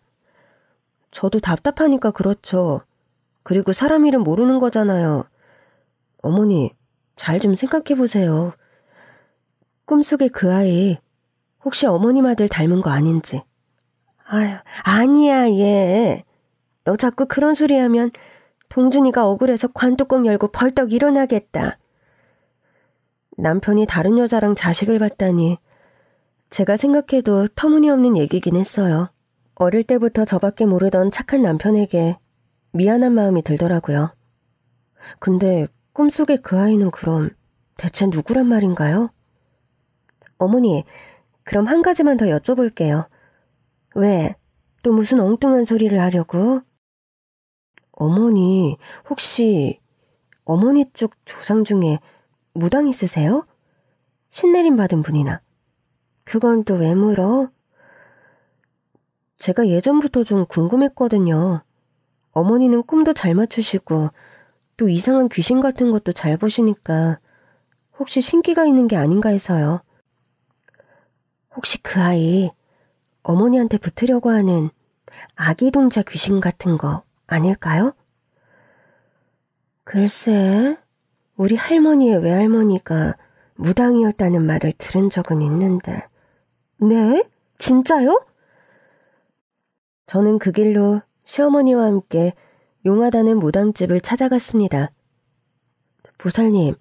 저도 답답하니까 그렇죠. 그리고 사람 이름 모르는 거잖아요. 어머니, 잘 좀 생각해보세요. 꿈속의 그 아이 혹시 어머님 아들 닮은 거 아닌지. 아유, 아니야 얘. 너 자꾸 그런 소리 하면 동준이가 억울해서 관뚜껑 열고 벌떡 일어나겠다. 남편이 다른 여자랑 자식을 봤다니 제가 생각해도 터무니없는 얘기긴 했어요. 어릴 때부터 저밖에 모르던 착한 남편에게 미안한 마음이 들더라고요. 근데 꿈속의 그 아이는 그럼 대체 누구란 말인가요? 어머니, 그럼 한 가지만 더 여쭤볼게요. 왜? 또 무슨 엉뚱한 소리를 하려고? 어머니, 혹시 어머니 쪽 조상 중에 무당 있으세요? 신내림 받은 분이나. 그건 또 왜 물어? 제가 예전부터 좀 궁금했거든요. 어머니는 꿈도 잘 맞추시고 또 이상한 귀신 같은 것도 잘 보시니까 혹시 신기가 있는 게 아닌가 해서요. 혹시 그 아이 어머니한테 붙으려고 하는 아기 동자 귀신 같은 거 아닐까요? 글쎄, 우리 할머니의 외할머니가 무당이었다는 말을 들은 적은 있는데. 네? 진짜요? 저는 그 길로 시어머니와 함께 용하다는 무당집을 찾아갔습니다. 보살님,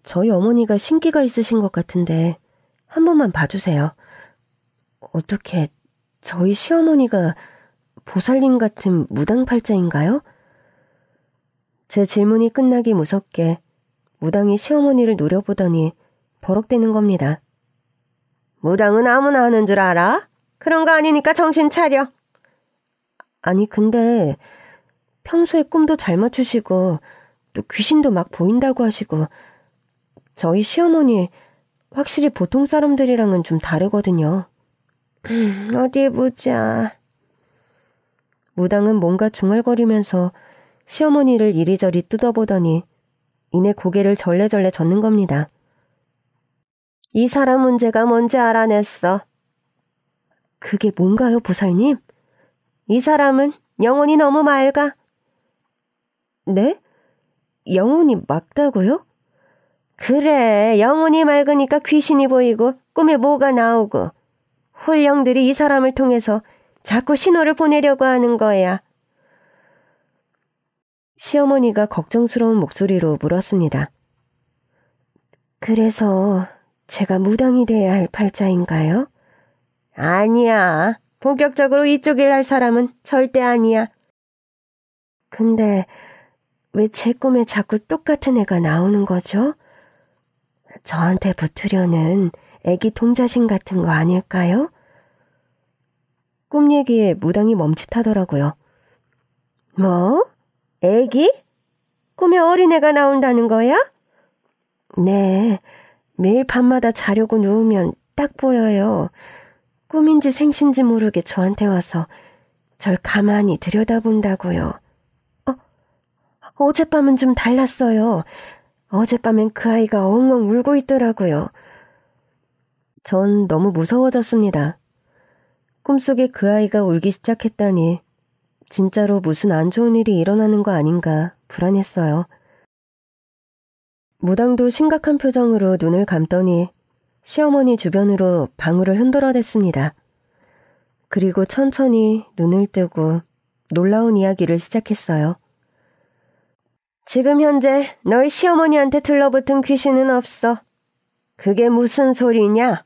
저희 어머니가 신기가 있으신 것 같은데 한 번만 봐주세요. 어떻게 저희 시어머니가 보살님 같은 무당팔자인가요? 제 질문이 끝나기 무섭게 무당이 시어머니를 노려보더니 버럭대는 겁니다. 무당은 아무나 하는 줄 알아? 그런 거 아니니까 정신 차려. 아니 근데 평소에 꿈도 잘 맞추시고 또 귀신도 막 보인다고 하시고 저희 시어머니 확실히 보통 사람들이랑은 좀 다르거든요. 어디 보자. 무당은 뭔가 중얼거리면서 시어머니를 이리저리 뜯어보더니 이내 고개를 절레절레 젓는 겁니다. 이 사람 문제가 뭔지 알아냈어. 그게 뭔가요, 보살님? 이 사람은 영혼이 너무 맑아. 네? 영혼이 맑다고요? 그래, 영혼이 맑으니까 귀신이 보이고 꿈에 뭐가 나오고 홀령들이 이 사람을 통해서 자꾸 신호를 보내려고 하는 거야. 시어머니가 걱정스러운 목소리로 물었습니다. 그래서 제가 무당이 돼야 할 팔자인가요? 아니야. 본격적으로 이쪽 일 할 사람은 절대 아니야. 근데 왜 제 꿈에 자꾸 똑같은 애가 나오는 거죠? 저한테 붙으려는 애기 동자신 같은 거 아닐까요? 꿈 얘기에 무당이 멈칫하더라고요. 뭐? 애기? 꿈에 어린애가 나온다는 거야? 네, 매일 밤마다 자려고 누우면 딱 보여요. 꿈인지 생신지 모르게 저한테 와서 절 가만히 들여다본다고요. 어젯밤은 좀 달랐어요. 어젯밤엔 그 아이가 엉엉 울고 있더라고요. 전 너무 무서워졌습니다. 꿈속에 그 아이가 울기 시작했다니 진짜로 무슨 안 좋은 일이 일어나는 거 아닌가 불안했어요. 무당도 심각한 표정으로 눈을 감더니 시어머니 주변으로 방울을 흔들어댔습니다. 그리고 천천히 눈을 뜨고 놀라운 이야기를 시작했어요. 지금 현재 너희 시어머니한테 들러붙은 귀신은 없어. 그게 무슨 소리냐?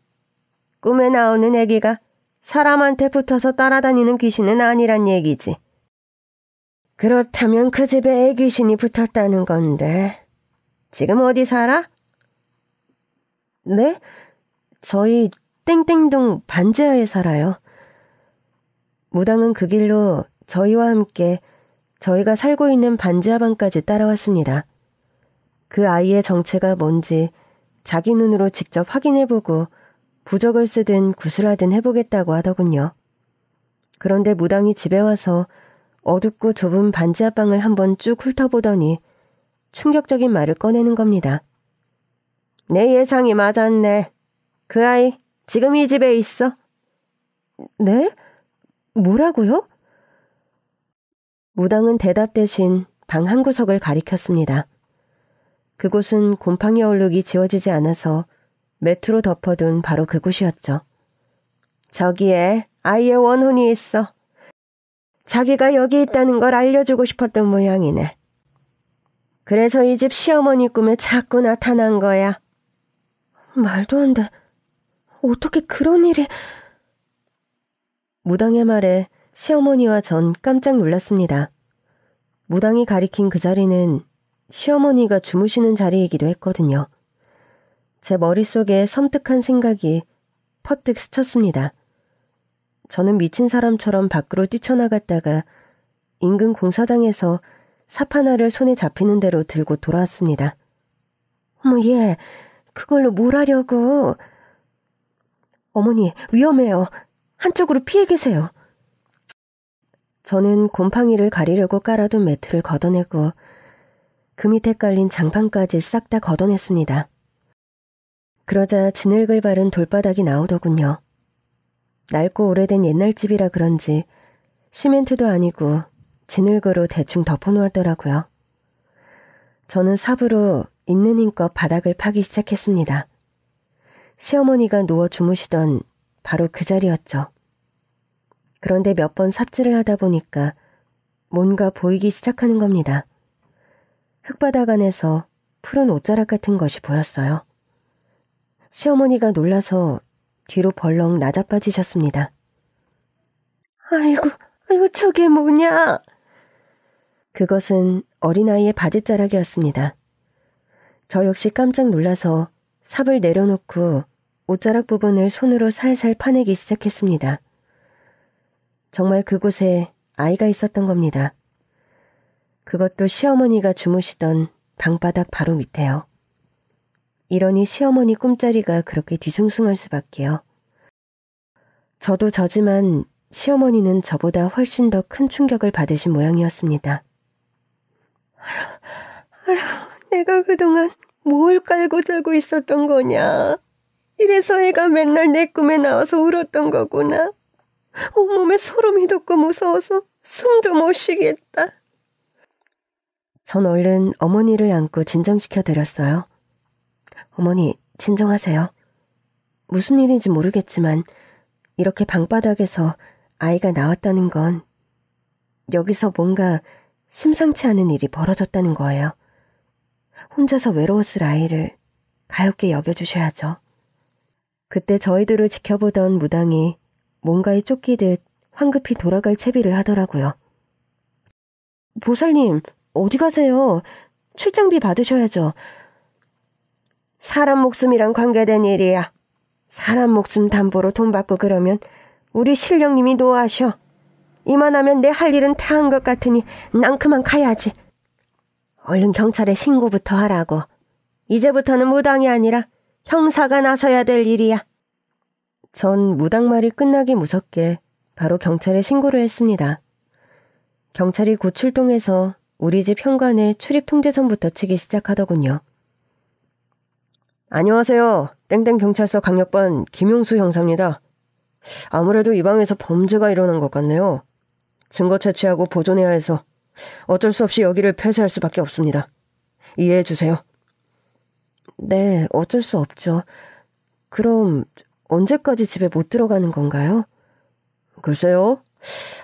꿈에 나오는 애기가 사람한테 붙어서 따라다니는 귀신은 아니란 얘기지. 그렇다면 그 집에 애귀신이 붙었다는 건데 지금 어디 살아? 네? 저희 땡땡동 반지하에 살아요. 무당은 그 길로 저희와 함께 저희가 살고 있는 반지하방까지 따라왔습니다. 그 아이의 정체가 뭔지 자기 눈으로 직접 확인해보고 부적을 쓰든 구슬하든 해보겠다고 하더군요. 그런데 무당이 집에 와서 어둡고 좁은 반지하방을 한번 쭉 훑어보더니 충격적인 말을 꺼내는 겁니다. 내 예상이 맞았네. 그 아이 지금 이 집에 있어. 네? 뭐라고요? 무당은 대답 대신 방 한 구석을 가리켰습니다. 그곳은 곰팡이 얼룩이 지워지지 않아서 매트로 덮어둔 바로 그곳이었죠. 저기에 아이의 원혼이 있어. 자기가 여기 있다는 걸 알려주고 싶었던 모양이네. 그래서 이 집 시어머니 꿈에 자꾸 나타난 거야. 말도 안 돼. 어떻게 그런 일이... 무당의 말에 시어머니와 전 깜짝 놀랐습니다. 무당이 가리킨 그 자리는 시어머니가 주무시는 자리이기도 했거든요. 제 머릿속에 섬뜩한 생각이 퍼뜩 스쳤습니다. 저는 미친 사람처럼 밖으로 뛰쳐나갔다가 인근 공사장에서 삽 하나를 손에 잡히는 대로 들고 돌아왔습니다. 어머, 얘 그걸로 뭘 하려고... 어머니, 위험해요. 한쪽으로 피해 계세요. 저는 곰팡이를 가리려고 깔아둔 매트를 걷어내고 그 밑에 깔린 장판까지 싹 다 걷어냈습니다. 그러자 진흙을 바른 돌바닥이 나오더군요. 낡고 오래된 옛날 집이라 그런지 시멘트도 아니고 진흙으로 대충 덮어놓았더라고요. 저는 삽으로 있는 힘껏 바닥을 파기 시작했습니다. 시어머니가 누워 주무시던 바로 그 자리였죠. 그런데 몇 번 삽질을 하다 보니까 뭔가 보이기 시작하는 겁니다. 흙바닥 안에서 푸른 옷자락 같은 것이 보였어요. 시어머니가 놀라서 뒤로 벌렁 낮아빠지셨습니다. 아이고, 저게 뭐냐? 그것은 어린아이의 바지자락이었습니다. 저 역시 깜짝 놀라서 삽을 내려놓고 옷자락 부분을 손으로 살살 파내기 시작했습니다. 정말 그곳에 아이가 있었던 겁니다. 그것도 시어머니가 주무시던 방바닥 바로 밑에요. 이러니 시어머니 꿈자리가 그렇게 뒤숭숭할 수밖에요. 저도 저지만 시어머니는 저보다 훨씬 더 큰 충격을 받으신 모양이었습니다. 내가 그동안 뭘 깔고 자고 있었던 거냐. 이래서 애가 맨날 내 꿈에 나와서 울었던 거구나. 온몸에 소름이 돋고 무서워서 숨도 못 쉬겠다. 전 얼른 어머니를 안고 진정시켜드렸어요. 어머니, 진정하세요. 무슨 일인지 모르겠지만 이렇게 방바닥에서 아이가 나왔다는 건 여기서 뭔가 심상치 않은 일이 벌어졌다는 거예요. 혼자서 외로웠을 아이를 가엾게 여겨주셔야죠. 그때 저희들을 지켜보던 무당이 뭔가에 쫓기듯 황급히 돌아갈 채비를 하더라고요. 보살님, 어디 가세요? 출장비 받으셔야죠. 사람 목숨이랑 관계된 일이야. 사람 목숨 담보로 돈 받고 그러면 우리 실령님이 노하셔. 이만하면 내 할 일은 다 한 것 같으니 난 그만 가야지. 얼른 경찰에 신고부터 하라고. 이제부터는 무당이 아니라 형사가 나서야 될 일이야. 전 무당 말이 끝나기 무섭게 바로 경찰에 신고를 했습니다. 경찰이 곧 출동해서 우리 집 현관에 출입 통제선부터 치기 시작하더군요. 안녕하세요. 땡땡경찰서 강력반 김용수 형사입니다. 아무래도 이 방에서 범죄가 일어난 것 같네요. 증거 채취하고 보존해야 해서 어쩔 수 없이 여기를 폐쇄할 수밖에 없습니다. 이해해 주세요. 네, 어쩔 수 없죠. 그럼 언제까지 집에 못 들어가는 건가요? 글쎄요.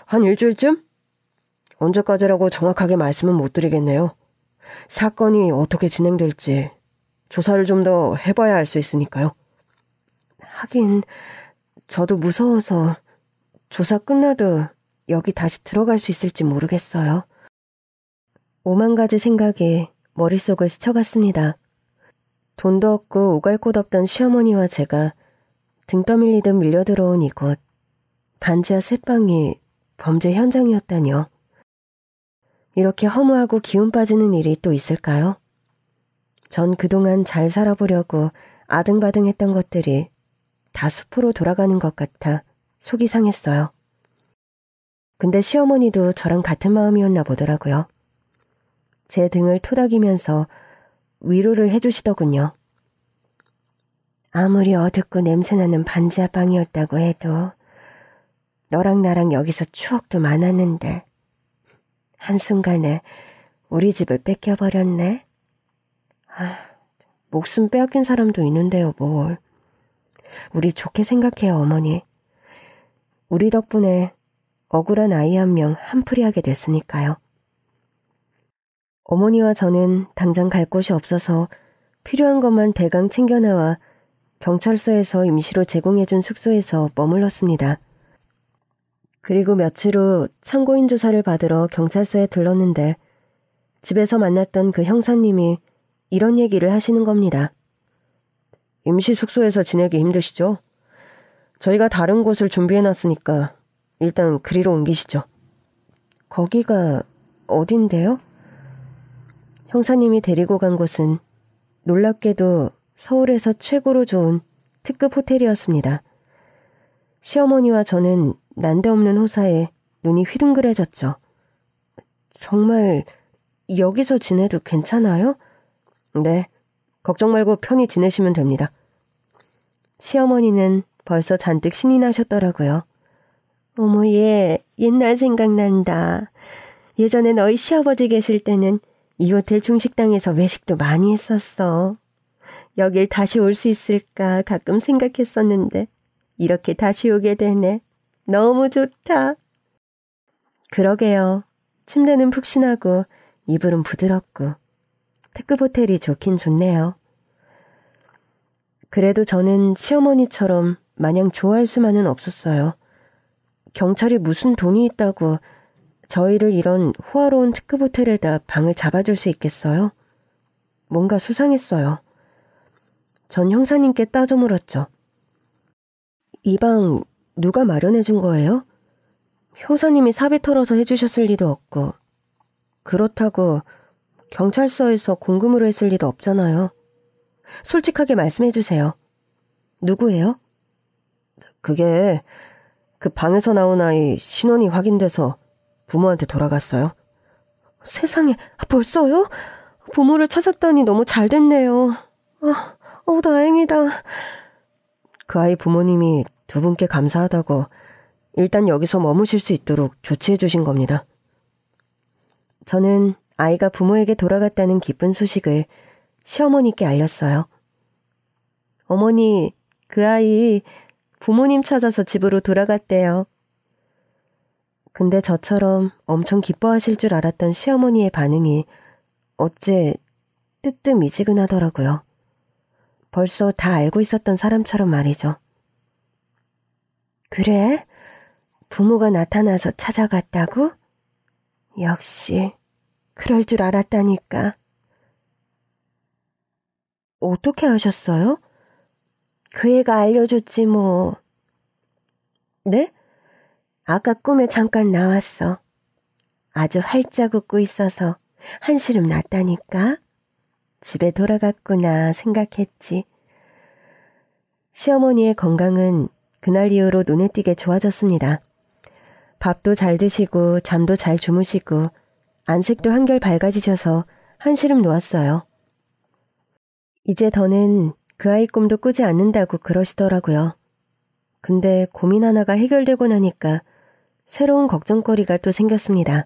한 일주일쯤? 언제까지라고 정확하게 말씀은 못 드리겠네요. 사건이 어떻게 진행될지 조사를 좀 더 해봐야 알 수 있으니까요. 하긴 저도 무서워서 조사 끝나도 여기 다시 들어갈 수 있을지 모르겠어요. 오만 가지 생각이 머릿속을 스쳐갔습니다. 돈도 없고 오갈 곳 없던 시어머니와 제가 등 떠밀리듯 밀려들어온 이곳. 반지하 새방이 범죄 현장이었다니요. 이렇게 허무하고 기운 빠지는 일이 또 있을까요? 전 그동안 잘 살아보려고 아등바등했던 것들이 다 숲으로 돌아가는 것 같아 속이 상했어요. 근데 시어머니도 저랑 같은 마음이었나 보더라고요. 제 등을 토닥이면서 위로를 해주시더군요. 아무리 어둡고 냄새나는 반지하 방이었다고 해도 너랑 나랑 여기서 추억도 많았는데 한순간에 우리 집을 뺏겨버렸네. 목숨 빼앗긴 사람도 있는데요, 뭘. 우리 좋게 생각해요, 어머니. 우리 덕분에 억울한 아이 한 명 한풀이하게 됐으니까요. 어머니와 저는 당장 갈 곳이 없어서 필요한 것만 대강 챙겨나와 경찰서에서 임시로 제공해준 숙소에서 머물렀습니다. 그리고 며칠 후 참고인 조사를 받으러 경찰서에 들렀는데 집에서 만났던 그 형사님이 이런 얘기를 하시는 겁니다. 임시 숙소에서 지내기 힘드시죠? 저희가 다른 곳을 준비해놨으니까 일단 그리로 옮기시죠. 거기가 어딘데요? 형사님이 데리고 간 곳은 놀랍게도 서울에서 최고로 좋은 특급 호텔이었습니다. 시어머니와 저는 난데없는 호사에 눈이 휘둥그레졌죠. 정말 여기서 지내도 괜찮아요? 네, 걱정 말고 편히 지내시면 됩니다. 시어머니는 벌써 잔뜩 신이 나셨더라고요. 어머, 얘 옛날 생각난다. 예전에 너희 시아버지 계실 때는 이 호텔 중식당에서 외식도 많이 했었어. 여길 다시 올 수 있을까 가끔 생각했었는데 이렇게 다시 오게 되네. 너무 좋다. 그러게요. 침대는 푹신하고 이불은 부드럽고 특급 호텔이 좋긴 좋네요. 그래도 저는 시어머니처럼 마냥 좋아할 수만은 없었어요. 경찰이 무슨 돈이 있다고 저희를 이런 호화로운 특급 호텔에다 방을 잡아줄 수 있겠어요? 뭔가 수상했어요. 전 형사님께 따져 물었죠. 이 방 누가 마련해 준 거예요? 형사님이 사비 털어서 해주셨을 리도 없고 그렇다고 경찰서에서 공금으로 했을 리도 없잖아요. 솔직하게 말씀해 주세요. 누구예요? 그게 그 방에서 나온 아이 신원이 확인돼서 부모한테 돌아갔어요. 세상에, 벌써요? 부모를 찾았다니 너무 잘 됐네요. 다행이다. 그 아이 부모님이 두 분께 감사하다고 일단 여기서 머무실 수 있도록 조치해 주신 겁니다. 저는 아이가 부모에게 돌아갔다는 기쁜 소식을 시어머니께 알렸어요. 어머니, 그 아이 부모님 찾아서 집으로 돌아갔대요. 근데 저처럼 엄청 기뻐하실 줄 알았던 시어머니의 반응이 어째 뜨뜻미지근하더라고요. 벌써 다 알고 있었던 사람처럼 말이죠. 그래? 부모가 나타나서 찾아갔다고? 역시 그럴 줄 알았다니까. 어떻게 아셨어요? 그 애가 알려줬지 뭐. 네? 아까 꿈에 잠깐 나왔어. 아주 활짝 웃고 있어서 한시름 났다니까. 집에 돌아갔구나 생각했지. 시어머니의 건강은 그날 이후로 눈에 띄게 좋아졌습니다. 밥도 잘 드시고 잠도 잘 주무시고 안색도 한결 밝아지셔서 한시름 놓았어요. 이제 더는 그 아이 꿈도 꾸지 않는다고 그러시더라고요. 근데 고민 하나가 해결되고 나니까 새로운 걱정거리가 또 생겼습니다.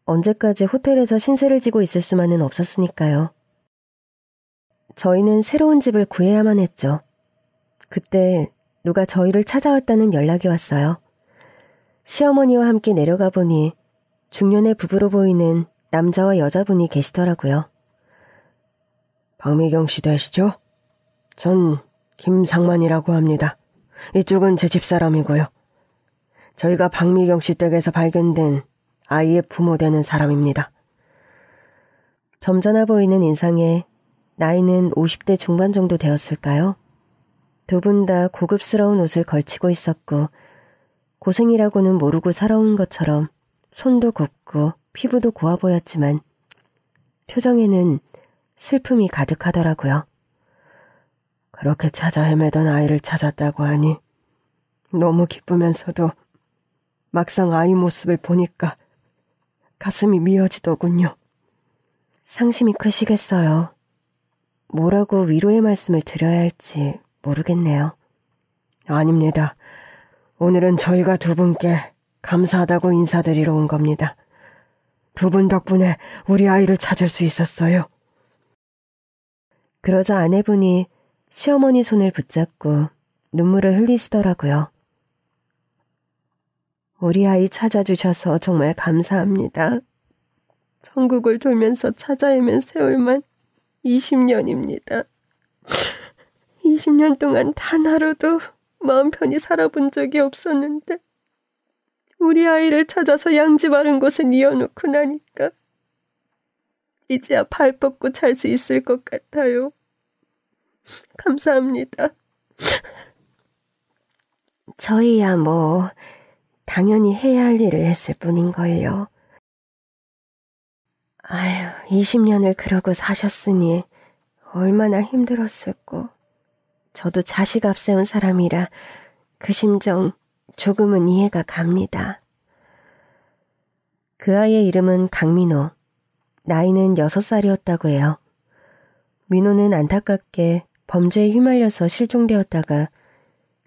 언제까지 호텔에서 신세를 지고 있을 수만은 없었으니까요. 저희는 새로운 집을 구해야만 했죠. 그때 누가 저희를 찾아왔다는 연락이 왔어요. 시어머니와 함께 내려가 보니 중년의 부부로 보이는 남자와 여자분이 계시더라고요. 박미경 씨 되시죠? 전 김상만이라고 합니다. 이쪽은 제 집사람이고요. 저희가 박미경 씨 댁에서 발견된 아이의 부모 되는 사람입니다. 점잖아 보이는 인상에 나이는 50대 중반 정도 되었을까요? 두 분 다 고급스러운 옷을 걸치고 있었고 고생이라고는 모르고 살아온 것처럼 손도 곱고 피부도 고와 보였지만 표정에는 슬픔이 가득하더라고요. 그렇게 찾아 헤매던 아이를 찾았다고 하니 너무 기쁘면서도 막상 아이 모습을 보니까 가슴이 미어지더군요. 상심이 크시겠어요. 뭐라고 위로의 말씀을 드려야 할지 모르겠네요. 아닙니다. 오늘은 저희가 두 분께 감사하다고 인사드리러 온 겁니다. 두 분 덕분에 우리 아이를 찾을 수 있었어요. 그러자 아내분이 시어머니 손을 붙잡고 눈물을 흘리시더라고요. 우리 아이 찾아주셔서 정말 감사합니다. 전국을 돌면서 찾아 헤맨 세월만 20년입니다. 20년 동안 단 하루도 마음 편히 살아본 적이 없었는데 우리 아이를 찾아서 양지 바른 곳에 뉘어놓고 나니까 이제야 발 뻗고 잘 수 있을 것 같아요. 감사합니다. 저희야 뭐 당연히 해야 할 일을 했을 뿐인걸요. 아휴, 20년을 그러고 사셨으니 얼마나 힘들었을꼬. 저도 자식 앞세운 사람이라 그 심정 조금은 이해가 갑니다. 그 아이의 이름은 강민호. 나이는 6살이었다고 해요. 민호는 안타깝게 범죄에 휘말려서 실종되었다가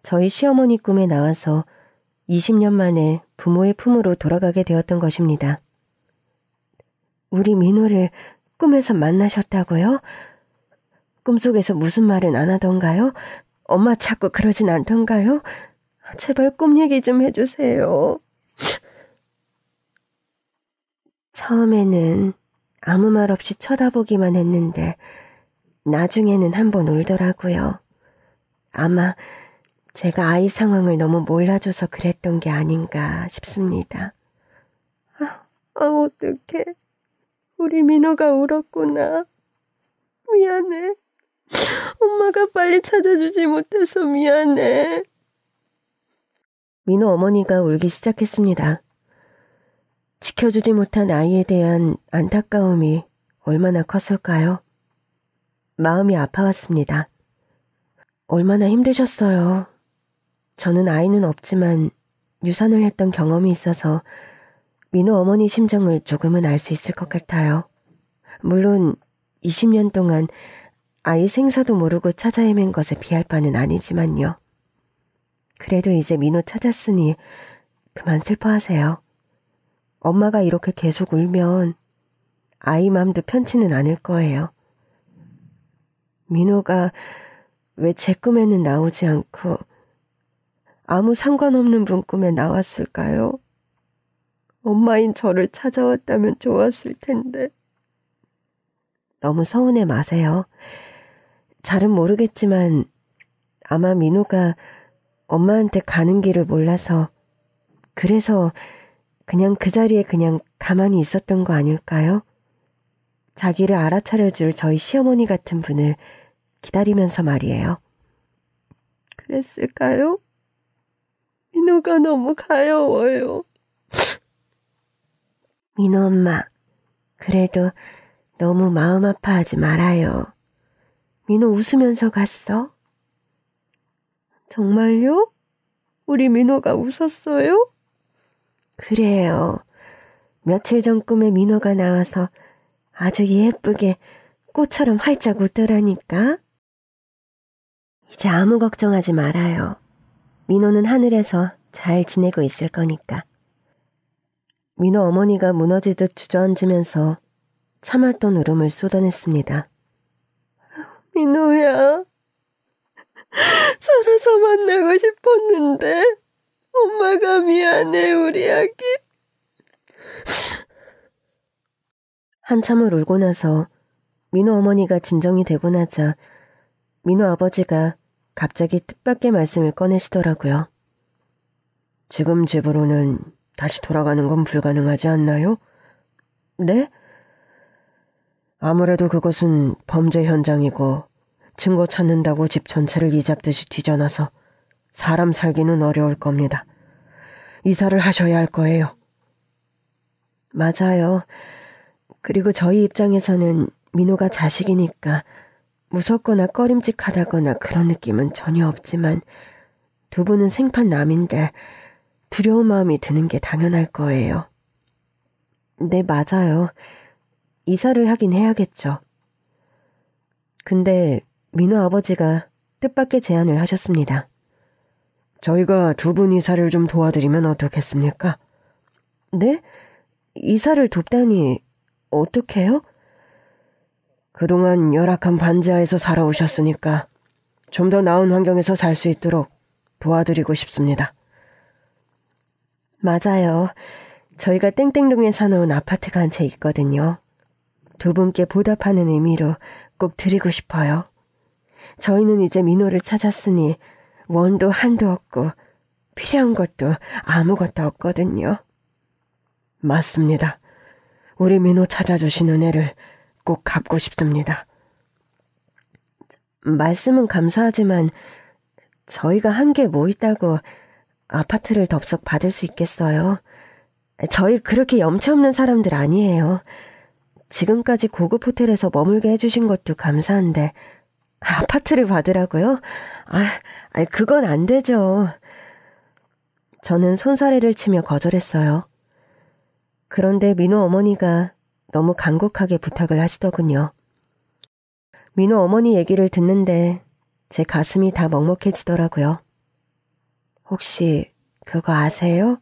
저희 시어머니 꿈에 나와서 20년 만에 부모의 품으로 돌아가게 되었던 것입니다. 우리 민호를 꿈에서 만나셨다고요? 꿈속에서 무슨 말은 안 하던가요? 엄마 찾고 그러진 않던가요? 제발 꿈 얘기 좀 해주세요. 처음에는 아무 말 없이 쳐다보기만 했는데 나중에는 한번 울더라고요. 아마 제가 아이 상황을 너무 몰라줘서 그랬던 게 아닌가 싶습니다. 어떡해. 우리 민호가 울었구나. 미안해. 엄마가 빨리 찾아주지 못해서 미안해. 민호 어머니가 울기 시작했습니다. 지켜주지 못한 아이에 대한 안타까움이 얼마나 컸을까요? 마음이 아파왔습니다. 얼마나 힘드셨어요. 저는 아이는 없지만 유산을 했던 경험이 있어서 민호 어머니 심정을 조금은 알 수 있을 것 같아요. 물론 20년 동안 아이 생사도 모르고 찾아 헤맨 것에 비할 바는 아니지만요. 그래도 이제 민호 찾았으니 그만 슬퍼하세요. 엄마가 이렇게 계속 울면 아이 마음도 편치는 않을 거예요. 민호가 왜 제 꿈에는 나오지 않고 아무 상관없는 분 꿈에 나왔을까요? 엄마인 저를 찾아왔다면 좋았을 텐데. 너무 서운해 마세요. 잘은 모르겠지만 아마 민호가 엄마한테 가는 길을 몰라서 그래서 그냥 그 자리에 그냥 가만히 있었던 거 아닐까요? 자기를 알아차려줄 저희 시어머니 같은 분을 기다리면서 말이에요. 그랬을까요? 민호가 너무 가여워요. 민호 엄마, 그래도 너무 마음 아파하지 말아요. 민호 웃으면서 갔어? 정말요? 우리 민호가 웃었어요? 그래요. 며칠 전 꿈에 민호가 나와서 아주 예쁘게 꽃처럼 활짝 웃더라니까. 이제 아무 걱정하지 말아요. 민호는 하늘에서 잘 지내고 있을 거니까. 민호 어머니가 무너지듯 주저앉으면서 참았던 울음을 쏟아냈습니다. 민호야, 살아서 만나고 싶었는데 엄마가 미안해, 우리 아기. 한참을 울고 나서 민호 어머니가 진정이 되고 나자 민호 아버지가 갑자기 뜻밖의 말씀을 꺼내시더라고요. 지금 집으로는 다시 돌아가는 건 불가능하지 않나요? 네? 아무래도 그것은 범죄 현장이고 증거 찾는다고 집 전체를 이잡듯이 뒤져놔서 사람 살기는 어려울 겁니다. 이사를 하셔야 할 거예요. 맞아요. 그리고 저희 입장에서는 민호가 자식이니까 무섭거나 꺼림직하다거나 그런 느낌은 전혀 없지만 두 분은 생판남인데 두려운 마음이 드는 게 당연할 거예요. 네, 맞아요. 이사를 하긴 해야겠죠. 근데 민호 아버지가 뜻밖의 제안을 하셨습니다. 저희가 두 분 이사를 좀 도와드리면 어떻겠습니까? 네? 이사를 돕다니 어떻게요? 그동안 열악한 반지하에서 살아오셨으니까 좀 더 나은 환경에서 살 수 있도록 도와드리고 싶습니다. 맞아요. 저희가 땡땡동에 사놓은 아파트가 한 채 있거든요. 두 분께 보답하는 의미로 꼭 드리고 싶어요. 저희는 이제 민호를 찾았으니 원도 한도 없고 필요한 것도 아무것도 없거든요. 맞습니다. 우리 민호 찾아주신 은혜를 꼭 갚고 싶습니다. 말씀은 감사하지만 저희가 한 게 뭐 있다고 아파트를 덥석 받을 수 있겠어요? 저희 그렇게 염치 없는 사람들 아니에요. 지금까지 고급 호텔에서 머물게 해주신 것도 감사한데 아파트를 받으라고요? 그건 안 되죠. 저는 손사래를 치며 거절했어요. 그런데 민호 어머니가 너무 간곡하게 부탁을 하시더군요. 민호 어머니 얘기를 듣는데 제 가슴이 다 먹먹해지더라고요. 혹시 그거 아세요?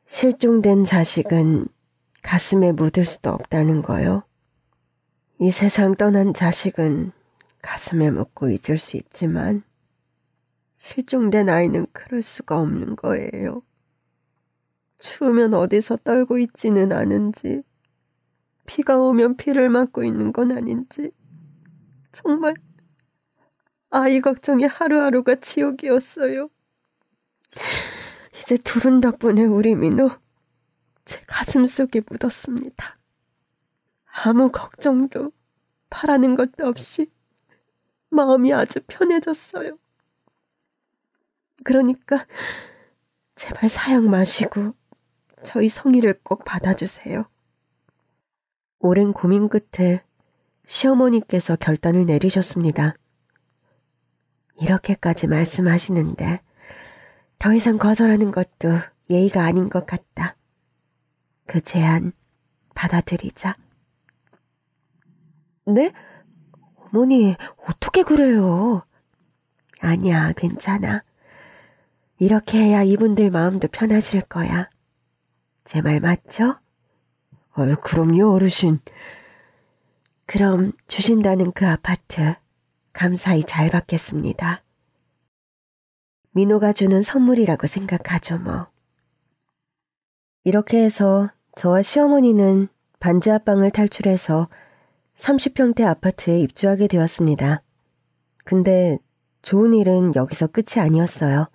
실종된 자식은 가슴에 묻을 수도 없다는 거요. 이 세상 떠난 자식은 가슴에 묻고 잊을 수 있지만 실종된 아이는 그럴 수가 없는 거예요. 추우면 어디서 떨고 있지는 않은지, 비가 오면 비를 맞고 있는 건 아닌지, 정말 아이 걱정이 하루하루가 지옥이었어요. 이제 두 분 덕분에 우리 민호 제 가슴 속에 묻었습니다. 아무 걱정도 바라는 것도 없이 마음이 아주 편해졌어요. 그러니까 제발 사양 마시고 저희 성의를 꼭 받아주세요. 오랜 고민 끝에 시어머니께서 결단을 내리셨습니다. 이렇게까지 말씀하시는데 더 이상 거절하는 것도 예의가 아닌 것 같다. 그 제안 받아들이자. 네? 어머니, 어떻게 그래요? 아니야, 괜찮아. 이렇게 해야 이분들 마음도 편하실 거야. 제 말 맞죠? 그럼요, 어르신. 그럼 주신다는 그 아파트 감사히 잘 받겠습니다. 민호가 주는 선물이라고 생각하죠, 뭐. 이렇게 해서 저와 시어머니는 반지하방을 탈출해서 30평대 아파트에 입주하게 되었습니다. 근데 좋은 일은 여기서 끝이 아니었어요.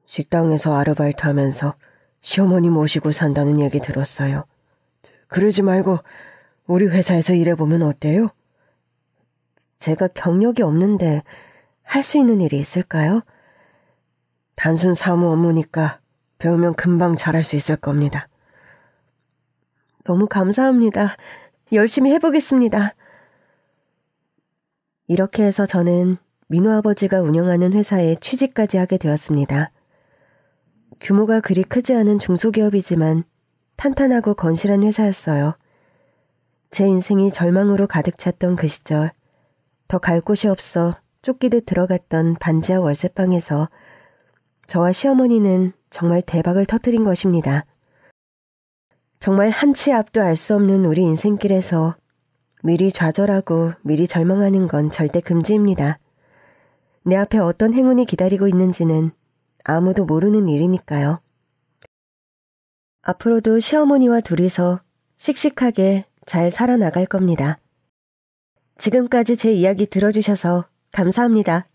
식당에서 아르바이트 하면서 시어머니 모시고 산다는 얘기 들었어요. 그러지 말고 우리 회사에서 일해보면 어때요? 제가 경력이 없는데 할 수 있는 일이 있을까요? 단순 사무 업무니까 배우면 금방 잘할 수 있을 겁니다. 너무 감사합니다. 열심히 해보겠습니다. 이렇게 해서 저는 민호 아버지가 운영하는 회사에 취직까지 하게 되었습니다. 규모가 그리 크지 않은 중소기업이지만 탄탄하고 건실한 회사였어요. 제 인생이 절망으로 가득 찼던 그 시절, 더 갈 곳이 없어 쫓기듯 들어갔던 반지하 월세방에서 저와 시어머니는 정말 대박을 터뜨린 것입니다. 정말 한치 앞도 알 수 없는 우리 인생길에서 미리 좌절하고 미리 절망하는 건 절대 금지입니다. 내 앞에 어떤 행운이 기다리고 있는지는 아무도 모르는 일이니까요. 앞으로도 시어머니와 둘이서 씩씩하게 잘 살아나갈 겁니다. 지금까지 제 이야기 들어주셔서 감사합니다.